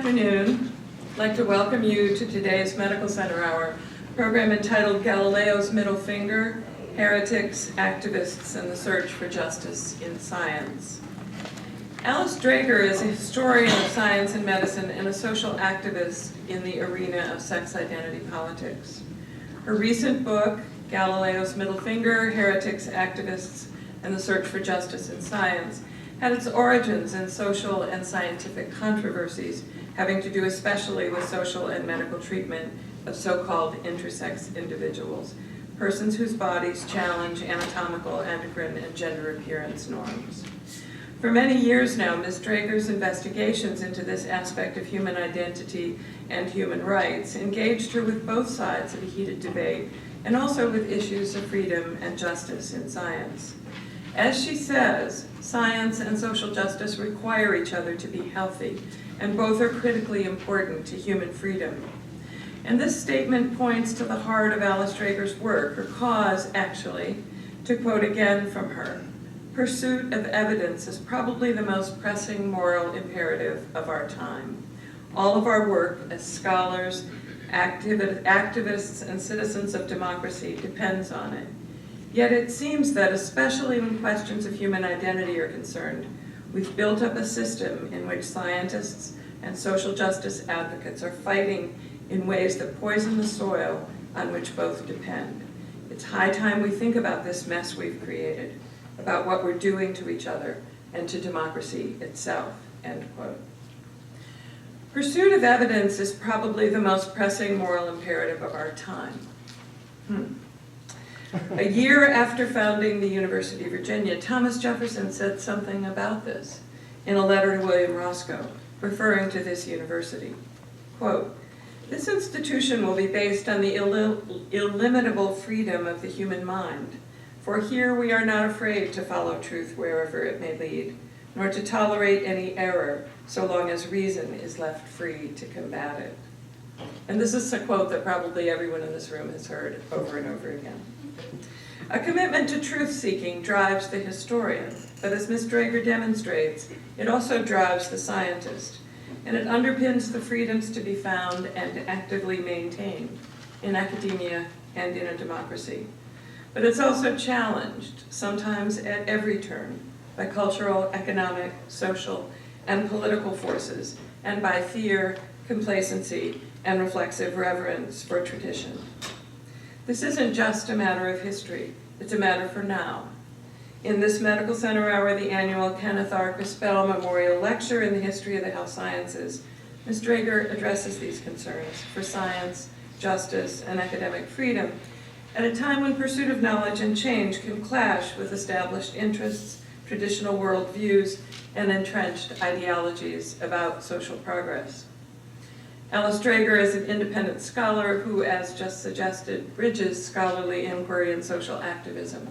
afternoon. I'd like to welcome you to today's Medical Center Hour program entitled Galileo's Middle Finger, Heretics, Activists, and the Search for Justice in Science. Alice Dreger is a historian of science and medicine and a social activist in the arena of sex identity politics. Her recent book, Galileo's Middle Finger, Heretics, Activists, and the Search for Justice in Science, had its origins in social and scientific controversies having to do especially with social and medical treatment of so-called intersex individuals, persons whose bodies challenge anatomical, endocrine, and gender appearance norms. For many years now, Ms. Dreger's investigations into this aspect of human identity and human rights engaged her with both sides of a heated debate and also with issues of freedom and justice in science. As she says, science and social justice require each other to be healthy, and both are critically important to human freedom. And this statement points to the heart of Alice Dreger's work, her cause, actually. To quote again from her, "Pursuit of evidence is probably the most pressing moral imperative of our time. All of our work as scholars, activists, and citizens of democracy depends on it. Yet it seems that, especially when questions of human identity are concerned, we've built up a system in which scientists and social justice advocates are fighting in ways that poison the soil on which both depend. It's high time we think about this mess we've created, about what we're doing to each other and to democracy itself," end quote. Pursuit of evidence is probably the most pressing moral imperative of our time. A year after founding the University of Virginia, Thomas Jefferson said something about this in a letter to William Roscoe, referring to this university. Quote, "This institution will be based on the illimitable freedom of the human mind, for here we are not afraid to follow truth wherever it may lead, nor to tolerate any error so long as reason is left free to combat it." And this is a quote that probably everyone in this room has heard over and over again. A commitment to truth-seeking drives the historian, but as Ms. Dreger demonstrates, it also drives the scientist, and it underpins the freedoms to be found and actively maintained in academia and in a democracy. But it's also challenged, sometimes at every turn, by cultural, economic, social, and political forces, and by fear, complacency, and reflexive reverence for tradition. This isn't just a matter of history, it's a matter for now. In this Medical Center Hour, the annual Kenneth R. Crispell Memorial Lecture in the History of the Health Sciences, Ms. Dreger addresses these concerns for science, justice, and academic freedom at a time when pursuit of knowledge and change can clash with established interests, traditional worldviews, and entrenched ideologies about social progress. Alice Dreger is an independent scholar who, as just suggested, bridges scholarly inquiry and social activism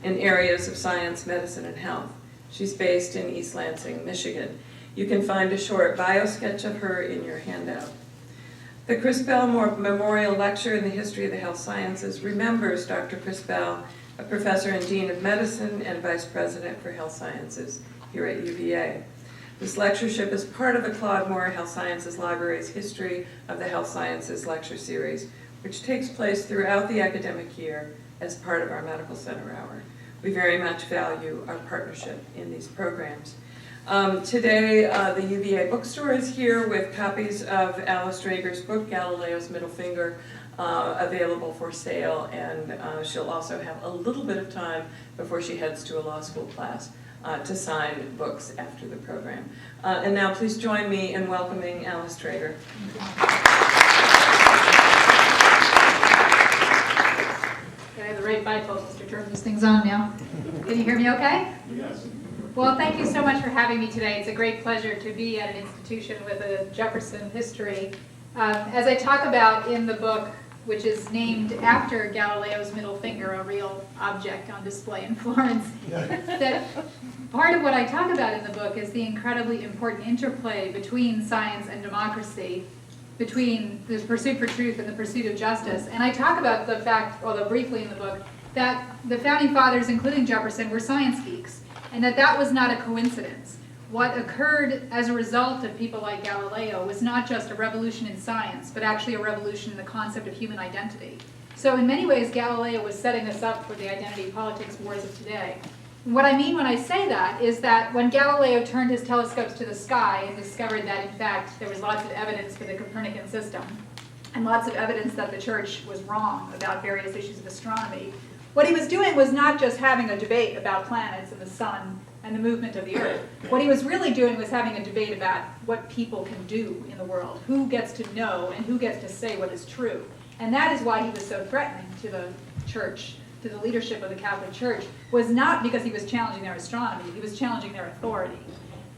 in areas of science, medicine, and health. She's based in East Lansing, Michigan. You can find a short bio sketch of her in your handout. The Crispell Memorial Lecture in the History of the Health Sciences remembers Dr. Crispell, a professor and dean of medicine and vice president for health sciences here at UVA. This lectureship is part of the Claude Moore Health Sciences Library's History of the Health Sciences lecture series, which takes place throughout the academic year as part of our Medical Center Hour. We very much value our partnership in these programs. Today, the UVA bookstore is here with copies of Alice Dreger's book, Galileo's Middle Finger, available for sale, and she'll also have a little bit of time before she heads to a law school class to sign books after the program. And now please join me in welcoming Alice Dreger. I have the right bifolds to turn these things on now. Can you hear me okay? Yes. Well, thank you so much for having me today. It's a great pleasure to be at an institution with a Jefferson history. As I talk about in the book, which is named after Galileo's middle finger, a real object on display in Florence, that part of what I talk about in the book is the incredibly important interplay between science and democracy, between the pursuit for truth and the pursuit of justice. And I talk about the fact, although briefly in the book, that the founding fathers, including Jefferson, were science geeks, and that was not a coincidence. what occurred as a result of people like Galileo was not just a revolution in science, but actually a revolution in the concept of human identity. So in many ways, Galileo was setting us up for the identity politics wars of today. And what I mean when I say that is that when Galileo turned his telescopes to the sky and discovered that, in fact, there was lots of evidence for the Copernican system, and lots of evidence that the church was wrong about various issues of astronomy, what he was doing was not just having a debate about planets and the sun and the movement of the earth. What he was really doing was having a debate about what people can do in the world, who gets to know and who gets to say what is true. And that is why he was so threatening to the church, to the leadership of the Catholic Church, was not because he was challenging their astronomy, he was challenging their authority.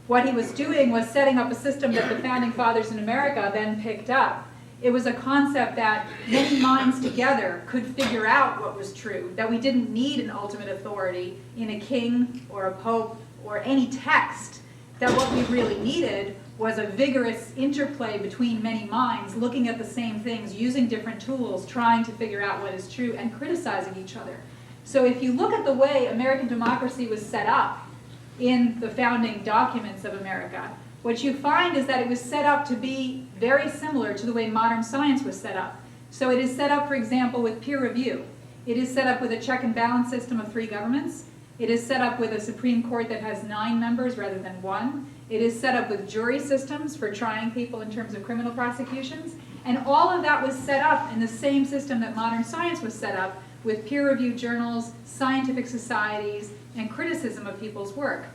What he was doing was setting up a system that the founding fathers in America then picked up. It was a concept that many minds together could figure out what was true, that we didn't need an ultimate authority in a king or a pope or any text, that what we really needed was a vigorous interplay between many minds, looking at the same things, using different tools, trying to figure out what is true, and criticizing each other. So if you look at the way American democracy was set up in the founding documents of America, what you find is that it was set up to be very similar to the way modern science was set up. So it is set up, for example, with peer review. It is set up with a check and balance system of 3 governments. It is set up with a Supreme Court that has 9 members rather than 1. It is set up with jury systems for trying people in terms of criminal prosecutions. And all of that was set up in the same system that modern science was set up, with peer-reviewed journals, scientific societies, and criticism of people's work.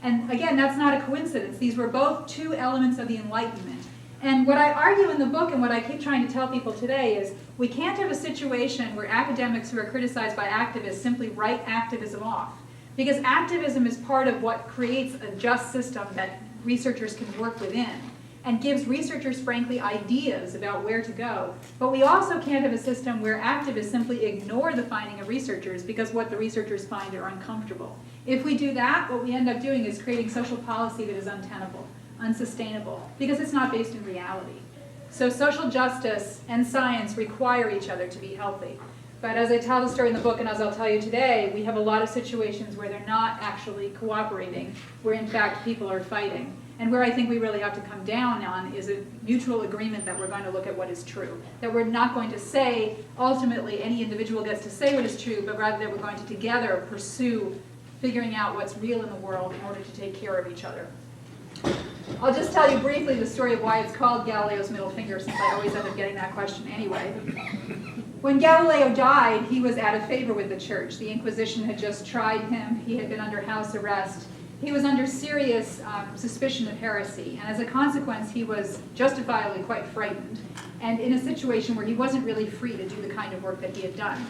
And again, that's not a coincidence. These were both 2 elements of the Enlightenment. And what I argue in the book, and what I keep trying to tell people today, is we can't have a situation where academics who are criticized by activists simply write activism off. Because activism is part of what creates a just system that researchers can work within, and gives researchers, frankly, ideas about where to go. But we also can't have a system where activists simply ignore the finding of researchers because what the researchers find are uncomfortable. If we do that, what we end up doing is creating social policy that is untenable, unsustainable, because it's not based in reality. So social justice and science require each other to be healthy. But as I tell the story in the book, and as I'll tell you today, we have a lot of situations where they're not actually cooperating, where in fact people are fighting. And where I think we really have to come down on is a mutual agreement that we're going to look at what is true. That we're not going to say, ultimately, any individual gets to say what is true, but rather that we're going to together pursue figuring out what's real in the world in order to take care of each other. I'll just tell you briefly the story of why it's called Galileo's middle finger, since I always end up getting that question anyway. When Galileo died, he was out of favor with the church. The Inquisition had just tried him. He had been under house arrest. He was under serious suspicion of heresy, and as a consequence, he was justifiably quite frightened, and in a situation where he wasn't really free to do the kind of work that he had done.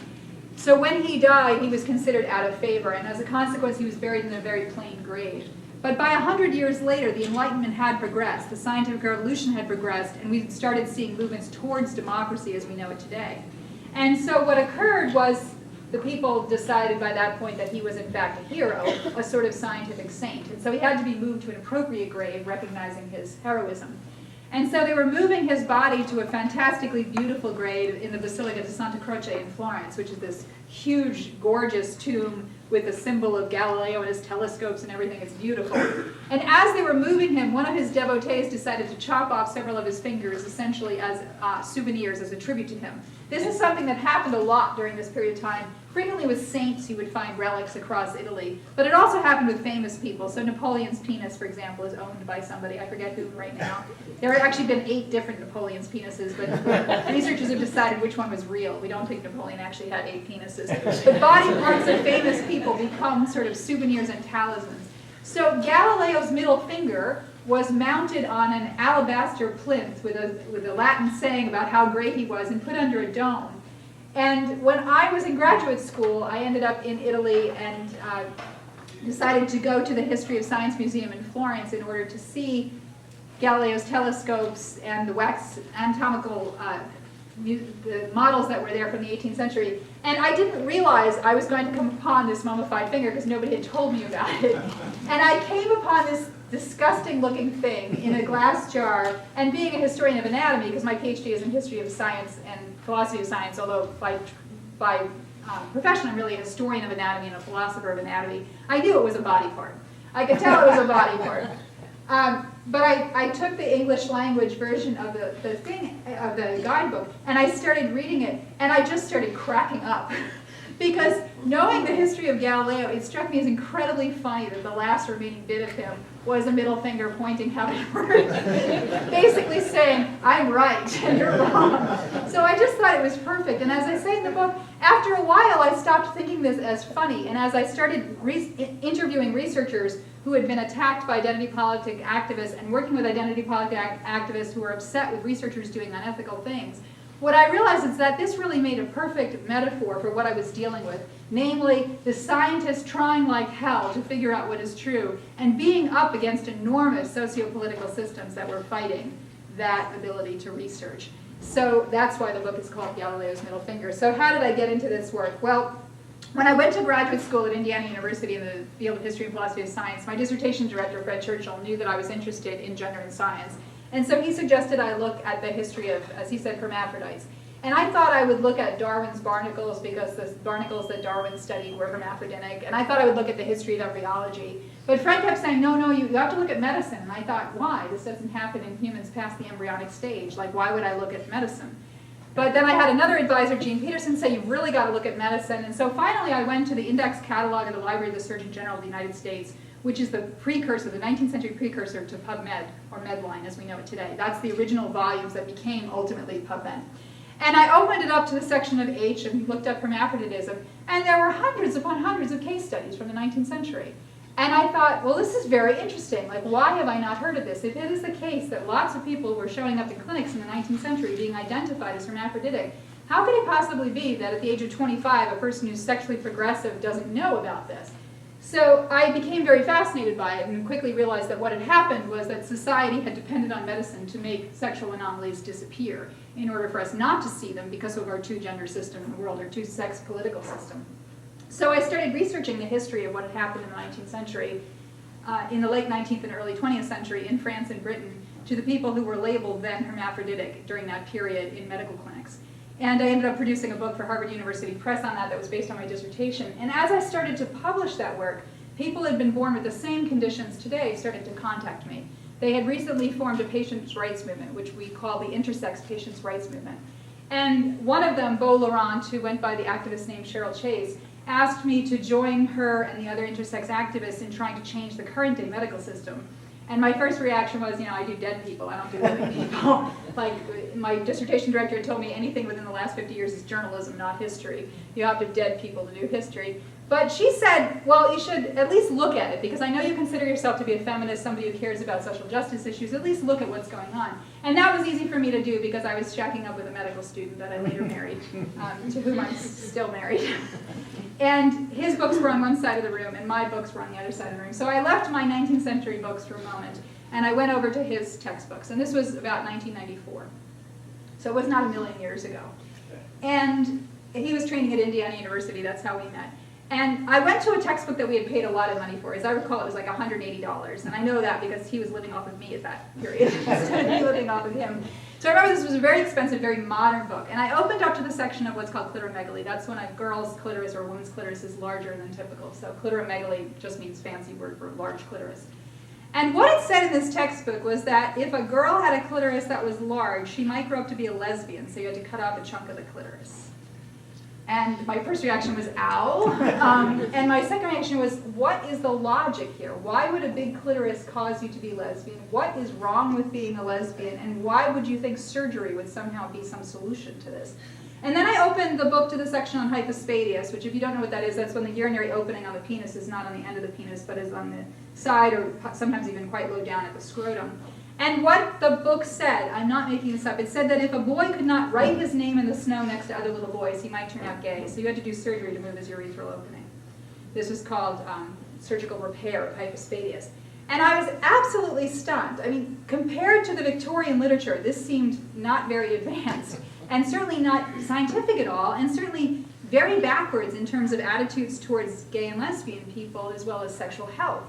So when he died, he was considered out of favor, and as a consequence, he was buried in a very plain grave. But by 100 years later, the Enlightenment had progressed, the scientific revolution had progressed, and we started seeing movements towards democracy as we know it today. And so what occurred was the people decided by that point that he was in fact a hero, a sort of scientific saint. And so he had to be moved to an appropriate grave, recognizing his heroism. And so they were moving his body to a fantastically beautiful grave in the Basilica di Santa Croce in Florence, which is this huge, gorgeous tomb with the symbol of Galileo and his telescopes and everything. It's beautiful. And as they were moving him, one of his devotees decided to chop off several of his fingers, essentially as souvenirs, as a tribute to him. This is something that happened a lot during this period of time. Frequently with saints, you would find relics across Italy. But it also happened with famous people. So Napoleon's penis, for example, is owned by somebody. I forget who right now. There have actually been 8 different Napoleon's penises, but researchers have decided which one was real. We don't think Napoleon actually had 8 penises. But body parts of famous people become sort of souvenirs and talismans. So Galileo's middle finger was mounted on an alabaster plinth with a Latin saying about how great he was and put under a dome. And when I was in graduate school, I ended up in Italy and decided to go to the History of Science Museum in Florence in order to see Galileo's telescopes and the wax anatomical the models that were there from the 18th century. And I didn't realize I was going to come upon this mummified finger because nobody had told me about it. And I came upon this disgusting looking thing in a glass jar, and being a historian of anatomy, because my PhD is in history of science and philosophy of science, although by profession I'm really a historian of anatomy and a philosopher of anatomy, I knew it was a body part. I could tell it was a body part. But I took the English language version of the guidebook, and I started reading it, and I just started cracking up. Because knowing the history of Galileo, it struck me as incredibly funny that the last remaining bit of him was a middle finger pointing heavenward, basically saying, I'm right and you're wrong. So I just thought it was perfect. And as I say in the book, after a while I stopped thinking this as funny. And as I started interviewing researchers who had been attacked by identity politic activists and working with identity politic activists who were upset with researchers doing unethical things, what I realized is that this really made a perfect metaphor for what I was dealing with, namely the scientists trying like hell to figure out what is true and being up against enormous socio-political systems that were fighting that ability to research. So that's why the book is called Galileo's Middle Finger. So how did I get into this work? Well, when I went to graduate school at Indiana University in the field of history and philosophy of science, my dissertation director, Fred Churchill, knew that I was interested in gender and science. And so he suggested I look at the history of, as he said, hermaphrodites. And I thought I would look at Darwin's barnacles because the barnacles that Darwin studied were hermaphroditic. And I thought I would look at the history of embryology. But Fred kept saying, no, you have to look at medicine. And I thought, why? This doesn't happen in humans past the embryonic stage. Like, why would I look at medicine? But then I had another advisor, Gene Peterson, say, you've really got to look at medicine. And so finally I went to the index catalog of the Library of the Surgeon General of the United States, which is the precursor, the 19th century precursor to PubMed, or Medline as we know it today. That's the original volumes that became ultimately PubMed. And I opened it up to the section of H and looked up hermaphroditism, and there were hundreds upon hundreds of case studies from the 19th century. And I thought, well, this is very interesting. Like, why have I not heard of this? If it is the case that lots of people were showing up in clinics in the 19th century being identified as hermaphroditic, how could it possibly be that at the age of 25, a person who's sexually progressive doesn't know about this? So I became very fascinated by it and quickly realized that what had happened was that society had depended on medicine to make sexual anomalies disappear in order for us not to see them because of our two-gender system in the world, our two-sex political system. So I started researching the history of what had happened in the 19th century, in the late 19th and early 20th century in France and Britain, to the people who were labeled then hermaphroditic during that period in medical clinics. And I ended up producing a book for Harvard University Press on that was based on my dissertation. And as I started to publish that work, people who had been born with the same conditions today started to contact me. They had recently formed a patients' rights movement, which we call the Intersex Patients' Rights Movement. And one of them, Beau Laurent, who went by the activist name Cheryl Chase, asked me to join her and the other intersex activists in trying to change the current day medical system. And my first reaction was, I do dead people, I don't do living people. Like, my dissertation director had told me anything within the last 50 years is journalism, not history. You have to have dead people to do history. But she said, well, you should at least look at it, because I know you consider yourself to be a feminist, somebody who cares about social justice issues, at least look at what's going on. And that was easy for me to do because I was shacking up with a medical student that I later married, to whom I'm still married. And his books were on one side of the room, and my books were on the other side of the room. So I left my 19th century books for a moment, and I went over to his textbooks. And this was about 1994. So it was not a million years ago. And he was training at Indiana University, that's how we met. And I went to a textbook that we had paid a lot of money for. As I recall, it was like $180. And I know that because he was living off of me at that period, instead of me living off of him. So I remember this was a very expensive, very modern book. And I opened up to the section of what's called clitoromegaly. That's when a girl's clitoris or a woman's clitoris is larger than typical. So clitoromegaly just means fancy word for large clitoris. And what it said in this textbook was that if a girl had a clitoris that was large, she might grow up to be a lesbian, so you had to cut off a chunk of the clitoris. And my first reaction was, ow. And my second reaction was, what is the logic here? Why would a big clitoris cause you to be lesbian? What is wrong with being a lesbian? And why would you think surgery would somehow be some solution to this? And then I opened the book to the section on hypospadias, which if you don't know what that is, that's when the urinary opening on the penis is not on the end of the penis, but is on the side or sometimes even quite low down at the scrotum. And what the book said, I'm not making this up, it said that if a boy could not write his name in the snow next to other little boys, he might turn out gay. So you had to do surgery to move his urethral opening. This was called surgical repair of hypospadias. And I was absolutely stunned. I mean, compared to the Victorian literature, this seemed not very advanced, and certainly not scientific at all, and certainly very backwards in terms of attitudes towards gay and lesbian people, as well as sexual health.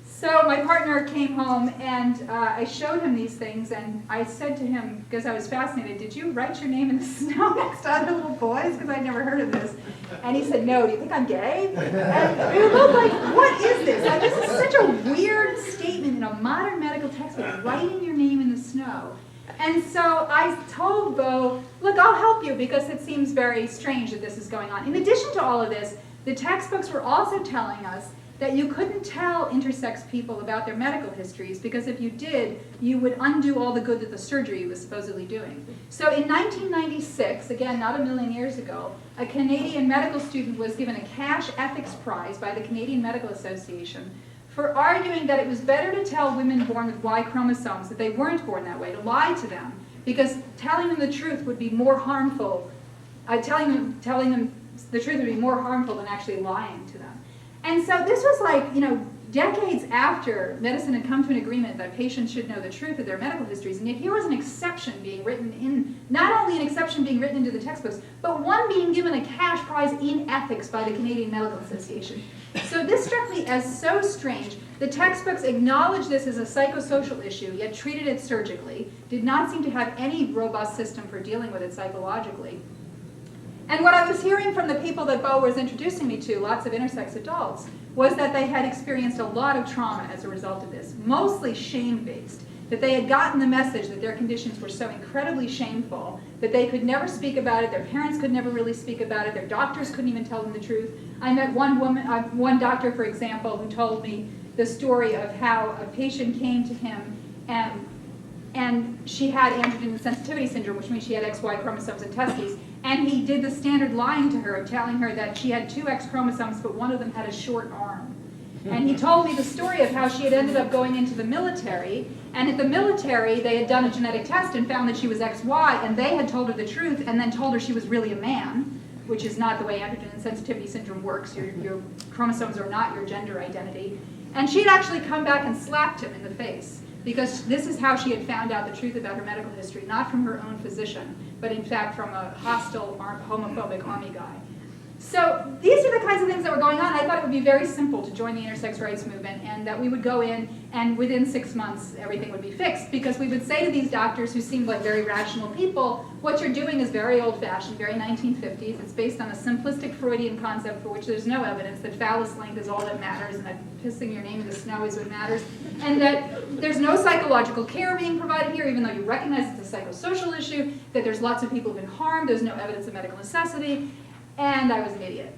So my partner came home, and I showed him these things, and I said to him, because I was fascinated, did you write your name in the snow next to other little boys? Because I'd never heard of this. And he said, no, do you think I'm gay? And we were both like, what is this? Like, this is such a weird statement statement in a modern medical textbook, writing your name in the snow. And so I told Bo, look, I'll help you because it seems very strange that this is going on. In addition to all of this, the textbooks were also telling us that you couldn't tell intersex people about their medical histories because if you did, you would undo all the good that the surgery was supposedly doing. So in 1996, again, not a million years ago, a Canadian medical student was given a cash ethics prize by the Canadian Medical Association for arguing that it was better to tell women born with Y chromosomes that they weren't born that way, to lie to them, because telling them the truth would be more harmful, telling them the truth would be more harmful than actually lying to them. And so this was like, decades after medicine had come to an agreement that patients should know the truth of their medical histories, and yet here was an exception being written in, not only an exception being written into the textbooks, but one being given a cash prize in ethics by the Canadian Medical Association. So this struck me as so strange. The textbooks acknowledged this as a psychosocial issue, yet treated it surgically, did not seem to have any robust system for dealing with it psychologically. And what I was hearing from the people that Bo was introducing me to, lots of intersex adults, was that they had experienced a lot of trauma as a result of this, mostly shame-based, that they had gotten the message that their conditions were so incredibly shameful that they could never speak about it, their parents could never really speak about it, their doctors couldn't even tell them the truth. I met one doctor, for example, who told me the story of how a patient came to him and she had androgen sensitivity syndrome, which means she had XY chromosomes and testes, and he did the standard lying to her of telling her that she had 2 X chromosomes, but one of them had a short arm. And he told me the story of how she had ended up going into the military, and at the military they had done a genetic test and found that she was XY, and they had told her the truth and then told her she was really a man, which is not the way androgen sensitivity syndrome works. Your chromosomes are not your gender identity. And she had actually come back and slapped him in the face, because this is how she had found out the truth about her medical history, not from her own physician, but in fact from a hostile, homophobic army guy. So these are the kinds of things that were going on. I thought it would be very simple to join the intersex rights movement, and that we would go in and within 6 months everything would be fixed, because we would say to these doctors who seemed like very rational people, what you're doing is very old-fashioned, very 1950s. It's based on a simplistic Freudian concept for which there's no evidence, that phallus length is all that matters and that pissing your name in the snow is what matters, and that there's no psychological care being provided here, even though you recognize it's a psychosocial issue, that there's lots of people who've been harmed, there's no evidence of medical necessity. And I was an idiot.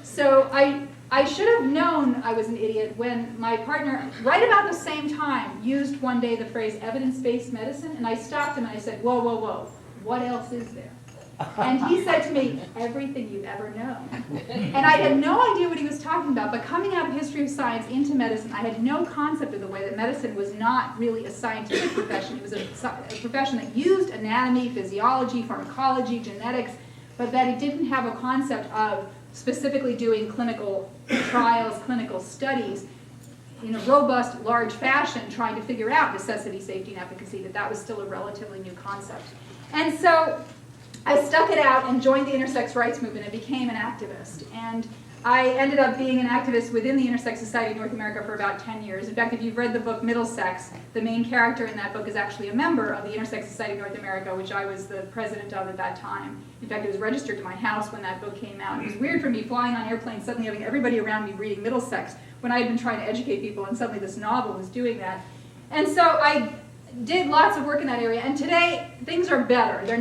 So I should have known I was an idiot when my partner, right about the same time, used one day the phrase evidence-based medicine, and I stopped him and I said, whoa, whoa, whoa, what else is there? And he said to me, everything you've ever known. And I had no idea what he was talking about, but coming out of history of science into medicine, I had no concept of the way that medicine was not really a scientific profession. It was a profession that used anatomy, physiology, pharmacology, genetics, but that it didn't have a concept of specifically doing clinical trials, clinical studies in a robust, large fashion, trying to figure out necessity, safety, and efficacy, that was still a relatively new concept. And so I stuck it out and joined the intersex rights movement and became an activist. And I ended up being an activist within the Intersex Society of North America for about 10 years. In fact, if you've read the book Middlesex, the main character in that book is actually a member of the Intersex Society of North America, which I was the president of at that time. In fact, it was registered to my house when that book came out. It was weird for me flying on airplanes, suddenly having everybody around me reading Middlesex, when I had been trying to educate people, and suddenly this novel was doing that. And so I did lots of work in that area, and today things are better. They're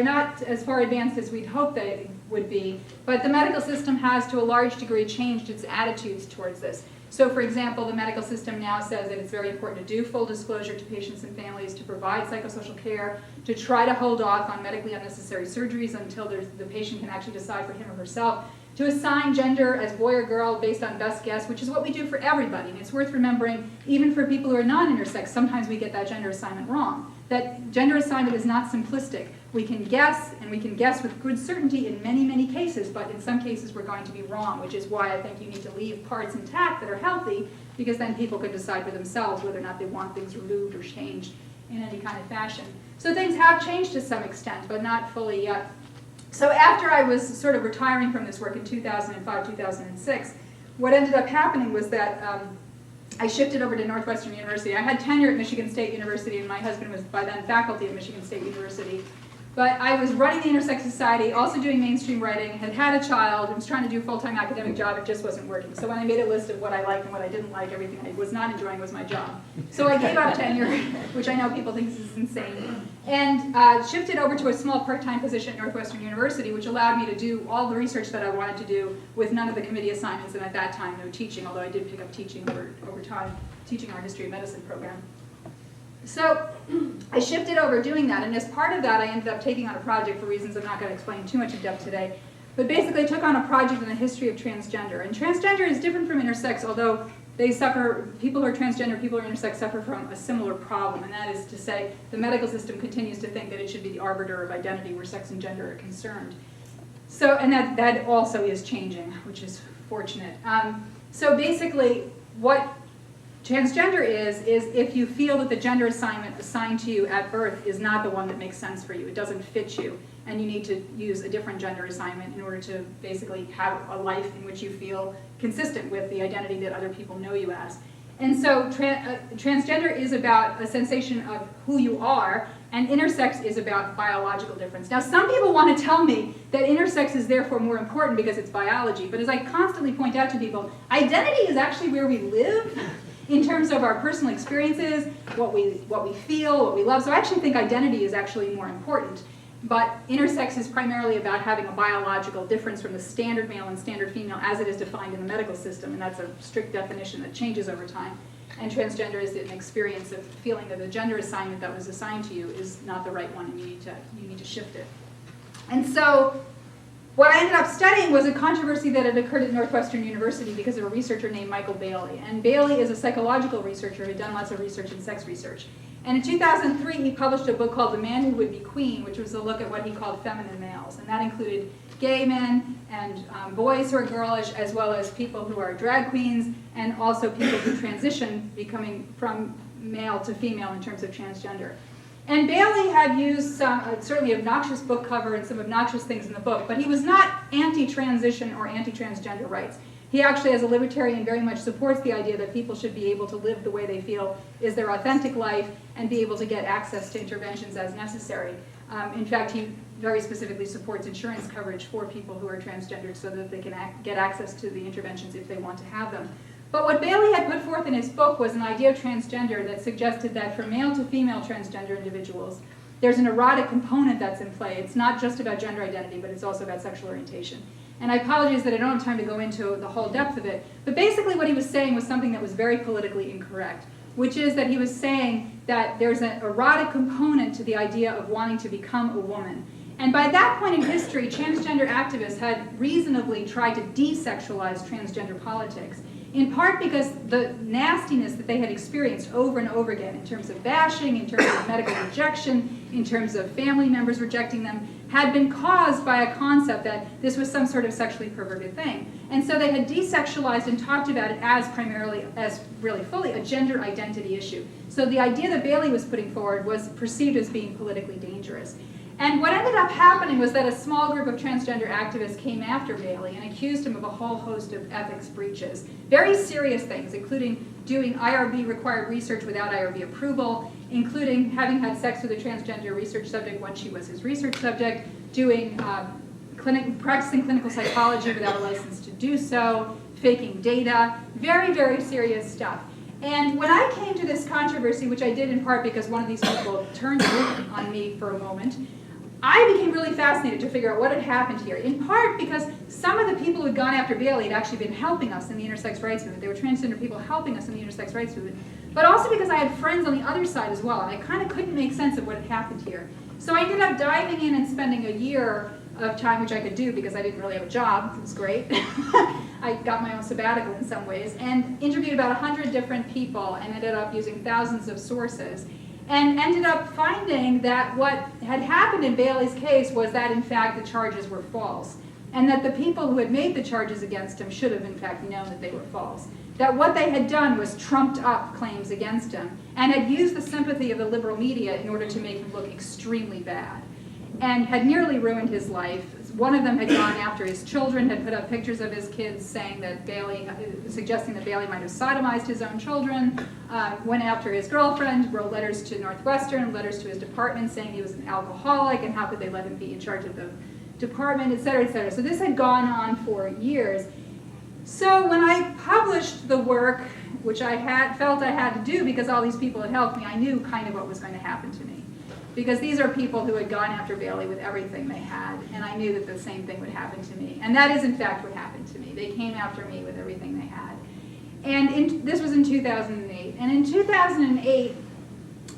not as far advanced as we'd hoped they would be, but the medical system has to a large degree changed its attitudes towards this. So for example, the medical system now says that it's very important to do full disclosure to patients and families, to provide psychosocial care, to try to hold off on medically unnecessary surgeries until the patient can actually decide for him or herself, to assign gender as boy or girl based on best guess, which is what we do for everybody. And it's worth remembering, even for people who are non-intersex, sometimes we get that gender assignment wrong. That gender assignment is not simplistic. We can guess, and we can guess with good certainty in many, many cases, but in some cases we're going to be wrong, which is why I think you need to leave parts intact that are healthy, because then people can decide for themselves whether or not they want things removed or changed in any kind of fashion. So things have changed to some extent, but not fully yet. So after I was sort of retiring from this work in 2005, 2006, what ended up happening was that I shifted over to Northwestern University. I had tenure at Michigan State University, and my husband was by then faculty at Michigan State University. But I was running the Intersex Society, also doing mainstream writing, had a child, and was trying to do a full-time academic job. It just wasn't working. So when I made a list of what I liked and what I didn't like, everything I was not enjoying was my job. So I gave up tenure, which I know people think is insane, and shifted over to a small part-time position at Northwestern University, which allowed me to do all the research that I wanted to do with none of the committee assignments, and at that time, no teaching, although I did pick up teaching over time, teaching our history of medicine program. So I shifted over doing that, and as part of that, I ended up taking on a project for reasons I'm not going to explain too much in depth today, but basically I took on a project in the history of transgender. And transgender is different from intersex, although they suffer, people who are transgender, people who are intersex suffer from a similar problem, and that is to say the medical system continues to think that it should be the arbiter of identity where sex and gender are concerned. So, and that also is changing, which is fortunate. So basically, what transgender is if you feel that the gender assignment assigned to you at birth is not the one that makes sense for you, it doesn't fit you, and you need to use a different gender assignment in order to basically have a life in which you feel consistent with the identity that other people know you as. And so transgender is about a sensation of who you are, and intersex is about biological difference. Now, some people want to tell me that intersex is therefore more important because it's biology, but as I constantly point out to people, identity is actually where we live in terms of our personal experiences, what we feel, what we love. So I actually think identity is actually more important. But intersex is primarily about having a biological difference from the standard male and standard female as it is defined in the medical system, and that's a strict definition that changes over time. And transgender is an experience of feeling that the gender assignment that was assigned to you is not the right one, and you need to shift it. And so what I ended up studying was a controversy that had occurred at Northwestern University because of a researcher named Michael Bailey. And Bailey is a psychological researcher who had done lots of research in sex research. And in 2003, he published a book called The Man Who Would Be Queen, which was a look at what he called feminine males. And that included gay men and boys who are girlish, as well as people who are drag queens, and also people who transition, becoming from male to female in terms of transgender. And Bailey had used some certainly obnoxious book cover and some obnoxious things in the book, but he was not anti-transition or anti-transgender rights. He actually, as a libertarian, very much supports the idea that people should be able to live the way they feel is their authentic life and be able to get access to interventions as necessary. In fact, he very specifically supports insurance coverage for people who are transgendered so that they can get access to the interventions if they want to have them. But what Bailey had put forth in his book was an idea of transgender that suggested that for male to female transgender individuals, there's an erotic component that's in play. It's not just about gender identity, but it's also about sexual orientation. And I apologize that I don't have time to go into the whole depth of it, but basically what he was saying was something that was very politically incorrect, which is that he was saying that there's an erotic component to the idea of wanting to become a woman. And by that point in history, transgender activists had reasonably tried to desexualize transgender politics, in part because the nastiness that they had experienced over and over again in terms of bashing, in terms of medical rejection, in terms of family members rejecting them, had been caused by a concept that this was some sort of sexually perverted thing. And so they had desexualized and talked about it as primarily, as really fully, a gender identity issue. So the idea that Bailey was putting forward was perceived as being politically dangerous. And what ended up happening was that a small group of transgender activists came after Bailey and accused him of a whole host of ethics breaches. Very serious things, including doing IRB-required research without IRB approval, including having had sex with a transgender research subject when she was his research subject, doing practicing clinical psychology without a license to do so, faking data, very, very serious stuff. And when I came to this controversy, which I did in part because one of these people turned on me for a moment, I became really fascinated to figure out what had happened here, in part because some of the people who had gone after Bailey had actually been helping us in the intersex rights movement. They were transgender people helping us in the intersex rights movement, but also because I had friends on the other side as well, and I kind of couldn't make sense of what had happened here. So I ended up diving in and spending a year of time, which I could do because I didn't really have a job. It was great. I got my own sabbatical in some ways, and interviewed about 100 different people and ended up using thousands of sources. And ended up finding that what had happened in Bailey's case was that, in fact, the charges were false. And that the people who had made the charges against him should have, in fact, known that they were false. That what they had done was trumped up claims against him and had used the sympathy of the liberal media in order to make him look extremely bad. And had nearly ruined his life, one of them had gone after his children, had put up pictures of his kids saying that suggesting that Bailey might have sodomized his own children, went after his girlfriend, wrote letters to Northwestern, letters to his department saying he was an alcoholic and how could they let him be in charge of the department, et cetera, et cetera. So this had gone on for years. So when I published the work, which I felt I had to do because all these people had helped me, I knew kind of what was going to happen to me. Because these are people who had gone after Bailey with everything they had, and I knew that the same thing would happen to me. And that is, in fact, what happened to me. They came after me with everything they had. And this was in 2008. And in 2008,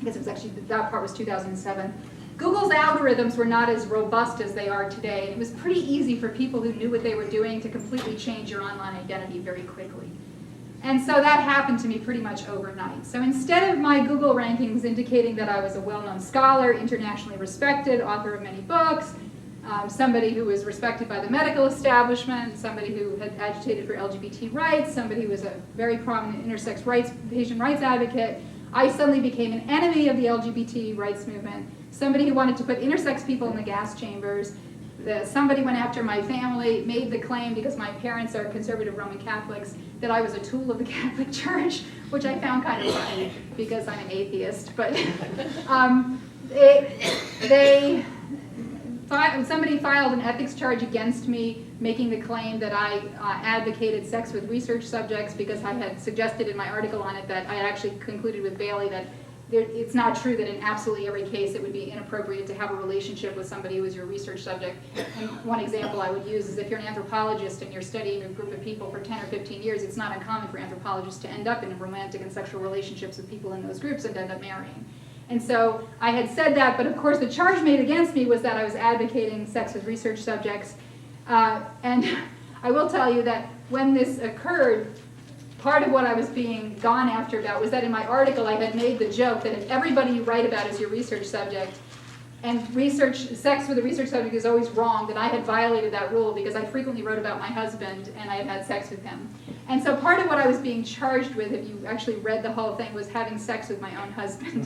I guess it was actually, that part was 2007, Google's algorithms were not as robust as they are today. And it was pretty easy for people who knew what they were doing to completely change your online identity very quickly. And so that happened to me pretty much overnight. So instead of my Google rankings indicating that I was a well-known scholar, internationally respected, author of many books, somebody who was respected by the medical establishment, somebody who had agitated for LGBT rights, somebody who was a very prominent intersex rights, patient rights advocate, I suddenly became an enemy of the LGBT rights movement, somebody who wanted to put intersex people in the gas chambers. Somebody went after my family, made the claim, because my parents are conservative Roman Catholics, that I was a tool of the Catholic Church, which I found kind of funny because I'm an atheist. But somebody filed an ethics charge against me, making the claim that I advocated sex with research subjects because I had suggested in my article on it that I had actually concluded with Bailey that it's not true that in absolutely every case it would be inappropriate to have a relationship with somebody who is your research subject. And one example I would use is if you're an anthropologist and you're studying a group of people for 10 or 15 years, it's not uncommon for anthropologists to end up in romantic and sexual relationships with people in those groups and end up marrying. And so I had said that, but of course the charge made against me was that I was advocating sex with research subjects. And I will tell you that when this occurred, part of what I was being gone after about was that in my article I had made the joke that if everybody you write about is your research subject, and sex with a research subject is always wrong, then I had violated that rule because I frequently wrote about my husband and I had had sex with him. And so part of what I was being charged with, if you actually read the whole thing, was having sex with my own husband.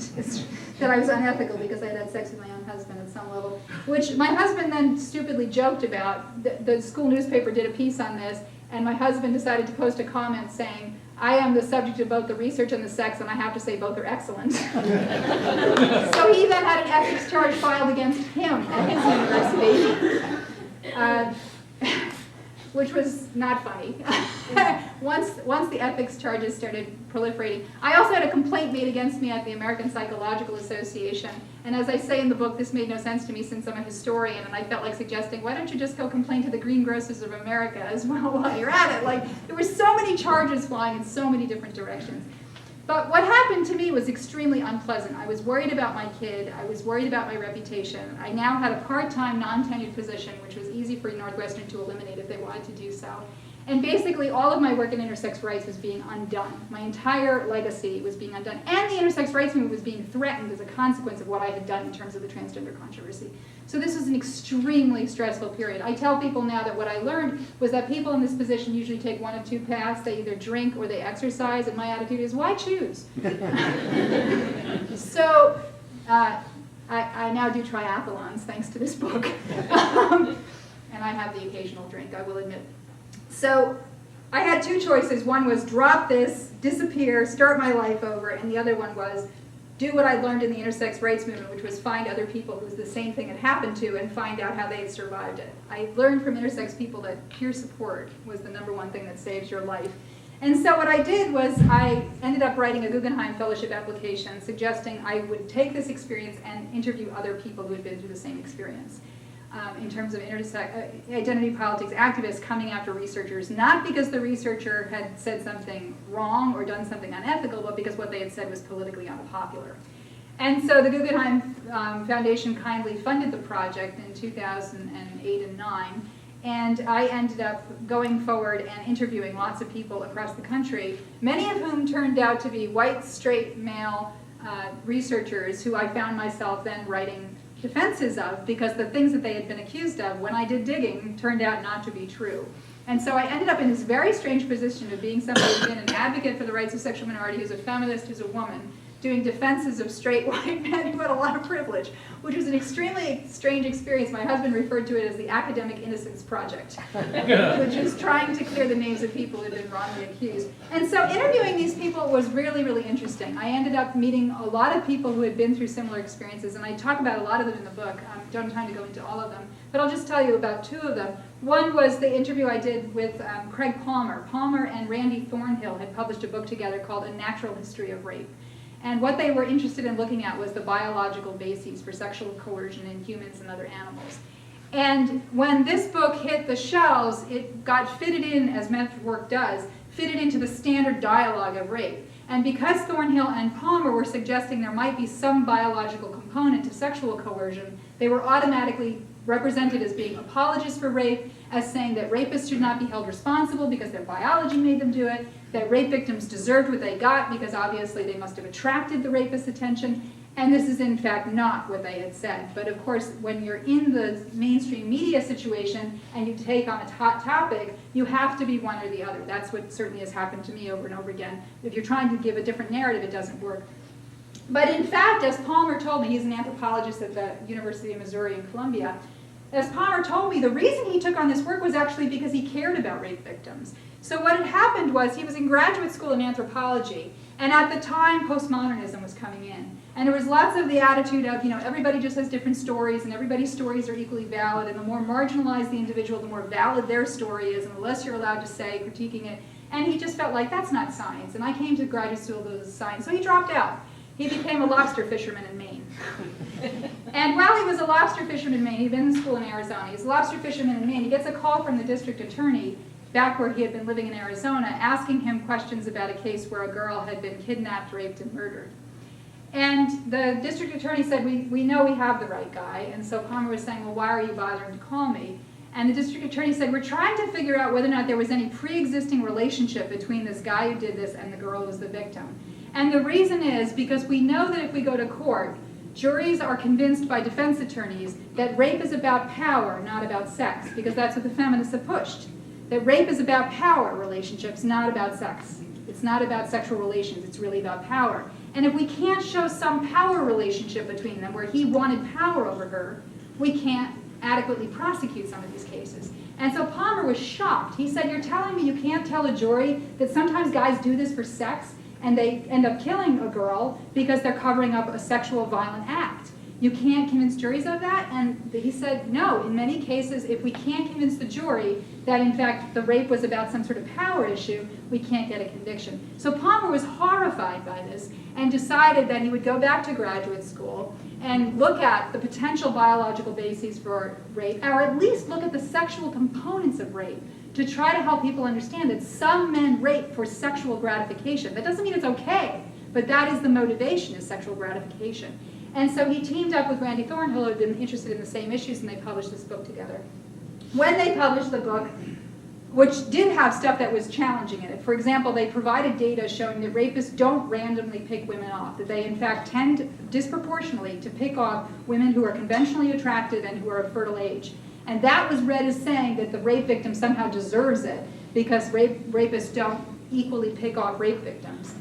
That I was unethical because I had had sex with my own husband at some level, which my husband then stupidly joked about. The school newspaper did a piece on this, and my husband decided to post a comment saying, I am the subject of both the research and the sex, and I have to say both are excellent. So he then had an ethics charge filed against him at his university, which was not funny. Once the ethics charges started proliferating. I also had a complaint made against me at the American Psychological Association, and as I say in the book, this made no sense to me since I'm a historian, and I felt like suggesting, why don't you just go complain to the Greengrocers of America as well while you're at it? Like, there were so many charges flying in so many different directions. But what happened to me was extremely unpleasant. I was worried about my kid. I was worried about my reputation. I now had a part-time, non-tenured position, which was easy for Northwestern to eliminate if they wanted to do so. And basically, all of my work in intersex rights was being undone. My entire legacy was being undone. And the intersex rights movement was being threatened as a consequence of what I had done in terms of the transgender controversy. So this was an extremely stressful period. I tell people now that what I learned was that people in this position usually take one of two paths. They either drink or they exercise, and my attitude is, why choose? So I now do triathlons, thanks to this book. And I have the occasional drink, I will admit. So I had two choices. One was drop this, disappear, start my life over, and the other one was do what I learned in the intersex rights movement, which was find other people who the same thing had happened to and find out how they had survived it. I learned from intersex people that peer support was the #1 thing that saves your life. And so what I did was I ended up writing a Guggenheim Fellowship application suggesting I would take this experience and interview other people who had been through the same experience. In terms of identity politics activists coming after researchers, not because the researcher had said something wrong or done something unethical, but because what they had said was politically unpopular. And so the Guggenheim Foundation kindly funded the project in 2008 and 9, and I ended up going forward and interviewing lots of people across the country, many of whom turned out to be white, straight, male researchers who I found myself then writing defenses of, because the things that they had been accused of when I did digging turned out not to be true. And so I ended up in this very strange position of being somebody who's been an advocate for the rights of sexual minorities, who's a feminist, who's a woman, doing defenses of straight white men who had a lot of privilege, which was an extremely strange experience. My husband referred to it as the Academic Innocence Project, which is trying to clear the names of people who had been wrongly accused. And so interviewing these people was really, really interesting. I ended up meeting a lot of people who had been through similar experiences, and I talk about a lot of them in the book. I don't have time to go into all of them, but I'll just tell you about two of them. One was the interview I did with Craig Palmer. Palmer and Randy Thornhill had published a book together called A Natural History of Rape. And what they were interested in looking at was the biological bases for sexual coercion in humans and other animals. And when this book hit the shelves, it got fitted in, as method work does, fitted into the standard dialogue of rape. And because Thornhill and Palmer were suggesting there might be some biological component to sexual coercion, they were automatically represented as being apologists for rape, as saying that rapists should not be held responsible because their biology made them do it, that rape victims deserved what they got because obviously they must have attracted the rapist's attention, and this is in fact not what they had said. But of course, when you're in the mainstream media situation and you take on a hot topic, you have to be one or the other. That's what certainly has happened to me over and over again. If you're trying to give a different narrative, it doesn't work. But in fact, as Palmer told me, he's an anthropologist at the University of Missouri in Columbia, as Palmer told me, the reason he took on this work was actually because he cared about rape victims. So what had happened was he was in graduate school in anthropology, and at the time postmodernism was coming in. And there was lots of the attitude of, everybody just has different stories, and everybody's stories are equally valid, and the more marginalized the individual, the more valid their story is, and the less you're allowed to say critiquing it. And he just felt like, that's not science. And I came to graduate school to science, so he dropped out. He became a lobster fisherman in Maine. And while he was a lobster fisherman in Maine, he'd been in school in Arizona, he was a lobster fisherman in Maine, he gets a call from the district attorney back where he had been living in Arizona, asking him questions about a case where a girl had been kidnapped, raped, and murdered. And the district attorney said, we know we have the right guy. And so Palmer was saying, well, why are you bothering to call me? And the district attorney said, we're trying to figure out whether or not there was any pre-existing relationship between this guy who did this and the girl who was the victim. And the reason is because we know that if we go to court, juries are convinced by defense attorneys that rape is about power, not about sex, because that's what the feminists have pushed. That rape is about power relationships, not about sex. It's not about sexual relations, it's really about power. And if we can't show some power relationship between them where he wanted power over her, we can't adequately prosecute some of these cases. And so Palmer was shocked. He said, you're telling me you can't tell a jury that sometimes guys do this for sex and they end up killing a girl because they're covering up a sexual violent act. You can't convince juries of that? And he said, no, in many cases, if we can't convince the jury that in fact the rape was about some sort of power issue, we can't get a conviction. So Palmer was horrified by this and decided that he would go back to graduate school and look at the potential biological bases for rape, or at least look at the sexual components of rape, to try to help people understand that some men rape for sexual gratification. That doesn't mean it's okay, but that is the motivation, is sexual gratification. And so he teamed up with Randy Thornhill, who had been interested in the same issues, and they published this book together. When they published the book, which did have stuff that was challenging in it. For example, they provided data showing that rapists don't randomly pick women off, that they in fact tend disproportionately to pick off women who are conventionally attractive and who are of fertile age. And that was read as saying that the rape victim somehow deserves it because rapists don't equally pick off rape victims.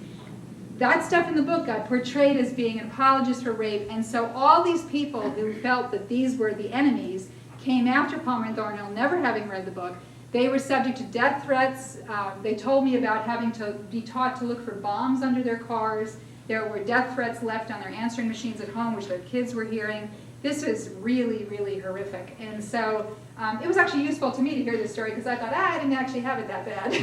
That stuff in the book got portrayed as being an apologist for rape, and so all these people who felt that these were the enemies came after Palmer and Thornhill, never having read the book. They were subject to death threats. They told me about having to be taught to look for bombs under their cars. There were death threats left on their answering machines at home, which their kids were hearing. This was really, really horrific. And so it was actually useful to me to hear this story because I thought, I didn't actually have it that bad.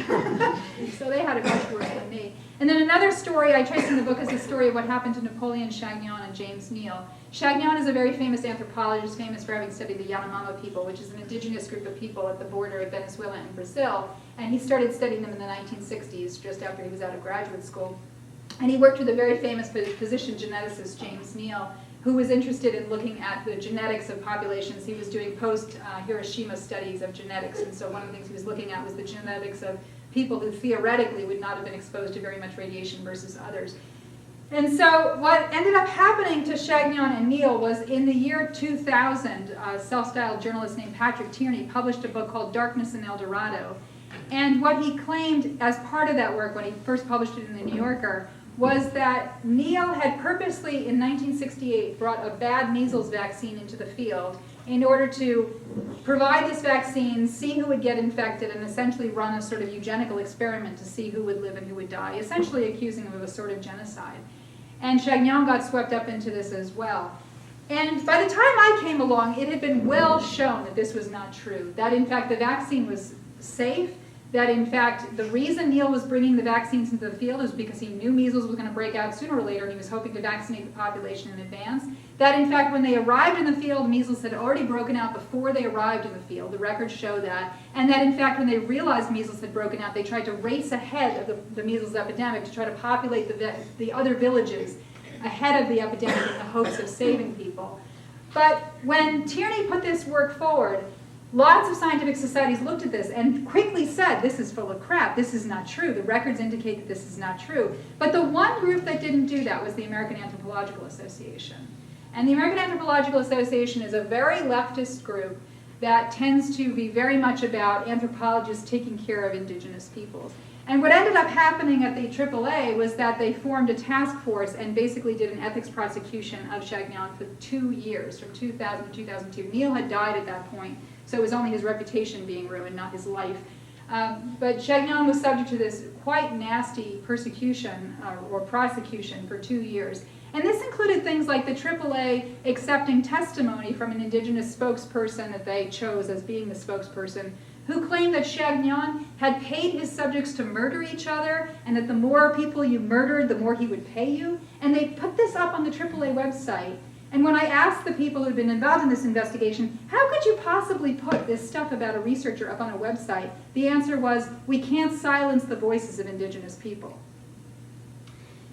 So they had it much worse than me. And then another story I trace in the book is the story of what happened to Napoleon Chagnon and James Neal. Chagnon is a very famous anthropologist, famous for having studied the Yanomamo people, which is an indigenous group of people at the border of Venezuela and Brazil. And he started studying them in the 1960s, just after he was out of graduate school. And he worked with a very famous physician geneticist, James Neal, who was interested in looking at the genetics of populations. He was doing post-Hiroshima studies of genetics, and so one of the things he was looking at was the genetics of people who theoretically would not have been exposed to very much radiation versus others. And so what ended up happening to Chagnon and Neal was in the year 2000, a self-styled journalist named Patrick Tierney published a book called Darkness in El Dorado. And what he claimed as part of that work, when he first published it in the New Yorker, was that Neil had purposely, in 1968, brought a bad measles vaccine into the field in order to provide this vaccine, see who would get infected, and essentially run a sort of eugenical experiment to see who would live and who would die, essentially accusing him of a sort of genocide. And Chagnon got swept up into this as well. And by the time I came along, it had been well shown that this was not true, that in fact the vaccine was safe, that in fact the reason Neil was bringing the vaccines into the field is because he knew measles was going to break out sooner or later and he was hoping to vaccinate the population in advance. That in fact when they arrived in the field, measles had already broken out before they arrived in the field. The records show that. And that in fact when they realized measles had broken out, they tried to race ahead of the measles epidemic to try to populate the other villages ahead of the epidemic in the hopes of saving people. But when Tierney put this work forward, lots of scientific societies looked at this and quickly said, this is full of crap, this is not true. The records indicate that this is not true. But the one group that didn't do that was the American Anthropological Association. And the American Anthropological Association is a very leftist group that tends to be very much about anthropologists taking care of indigenous peoples. And what ended up happening at the AAA was that they formed a task force and basically did an ethics prosecution of Chagnon for 2 years, from 2000 to 2002. Neil had died at that point, so it was only his reputation being ruined, not his life. But Chagnon was subject to this quite nasty persecution or prosecution for 2 years. And this included things like the AAA accepting testimony from an indigenous spokesperson that they chose as being the spokesperson, who claimed that Chagnon had paid his subjects to murder each other, and that the more people you murdered, the more he would pay you. And they put this up on the AAA website. And when I asked the people who had been involved in this investigation, how could you possibly put this stuff about a researcher up on a website? The answer was, we can't silence the voices of indigenous people.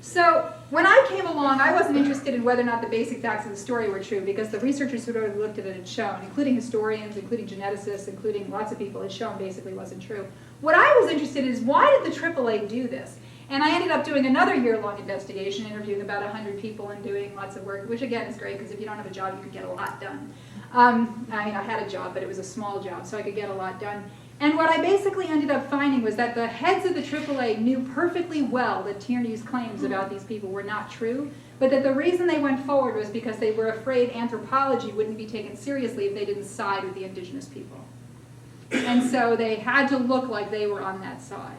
So when I came along, I wasn't interested in whether or not the basic facts of the story were true, because the researchers who had already looked at it had shown, including historians, including geneticists, including lots of people, had shown basically wasn't true. What I was interested in is, why did the AAA do this? And I ended up doing another year-long investigation, interviewing about 100 people and doing lots of work, which again is great, because if you don't have a job, you can get a lot done. I mean, I had a job, but it was a small job, so I could get a lot done. And what I basically ended up finding was that the heads of the AAA knew perfectly well that Tierney's claims about these people were not true, but that the reason they went forward was because they were afraid anthropology wouldn't be taken seriously if they didn't side with the indigenous people. And so they had to look like they were on that side.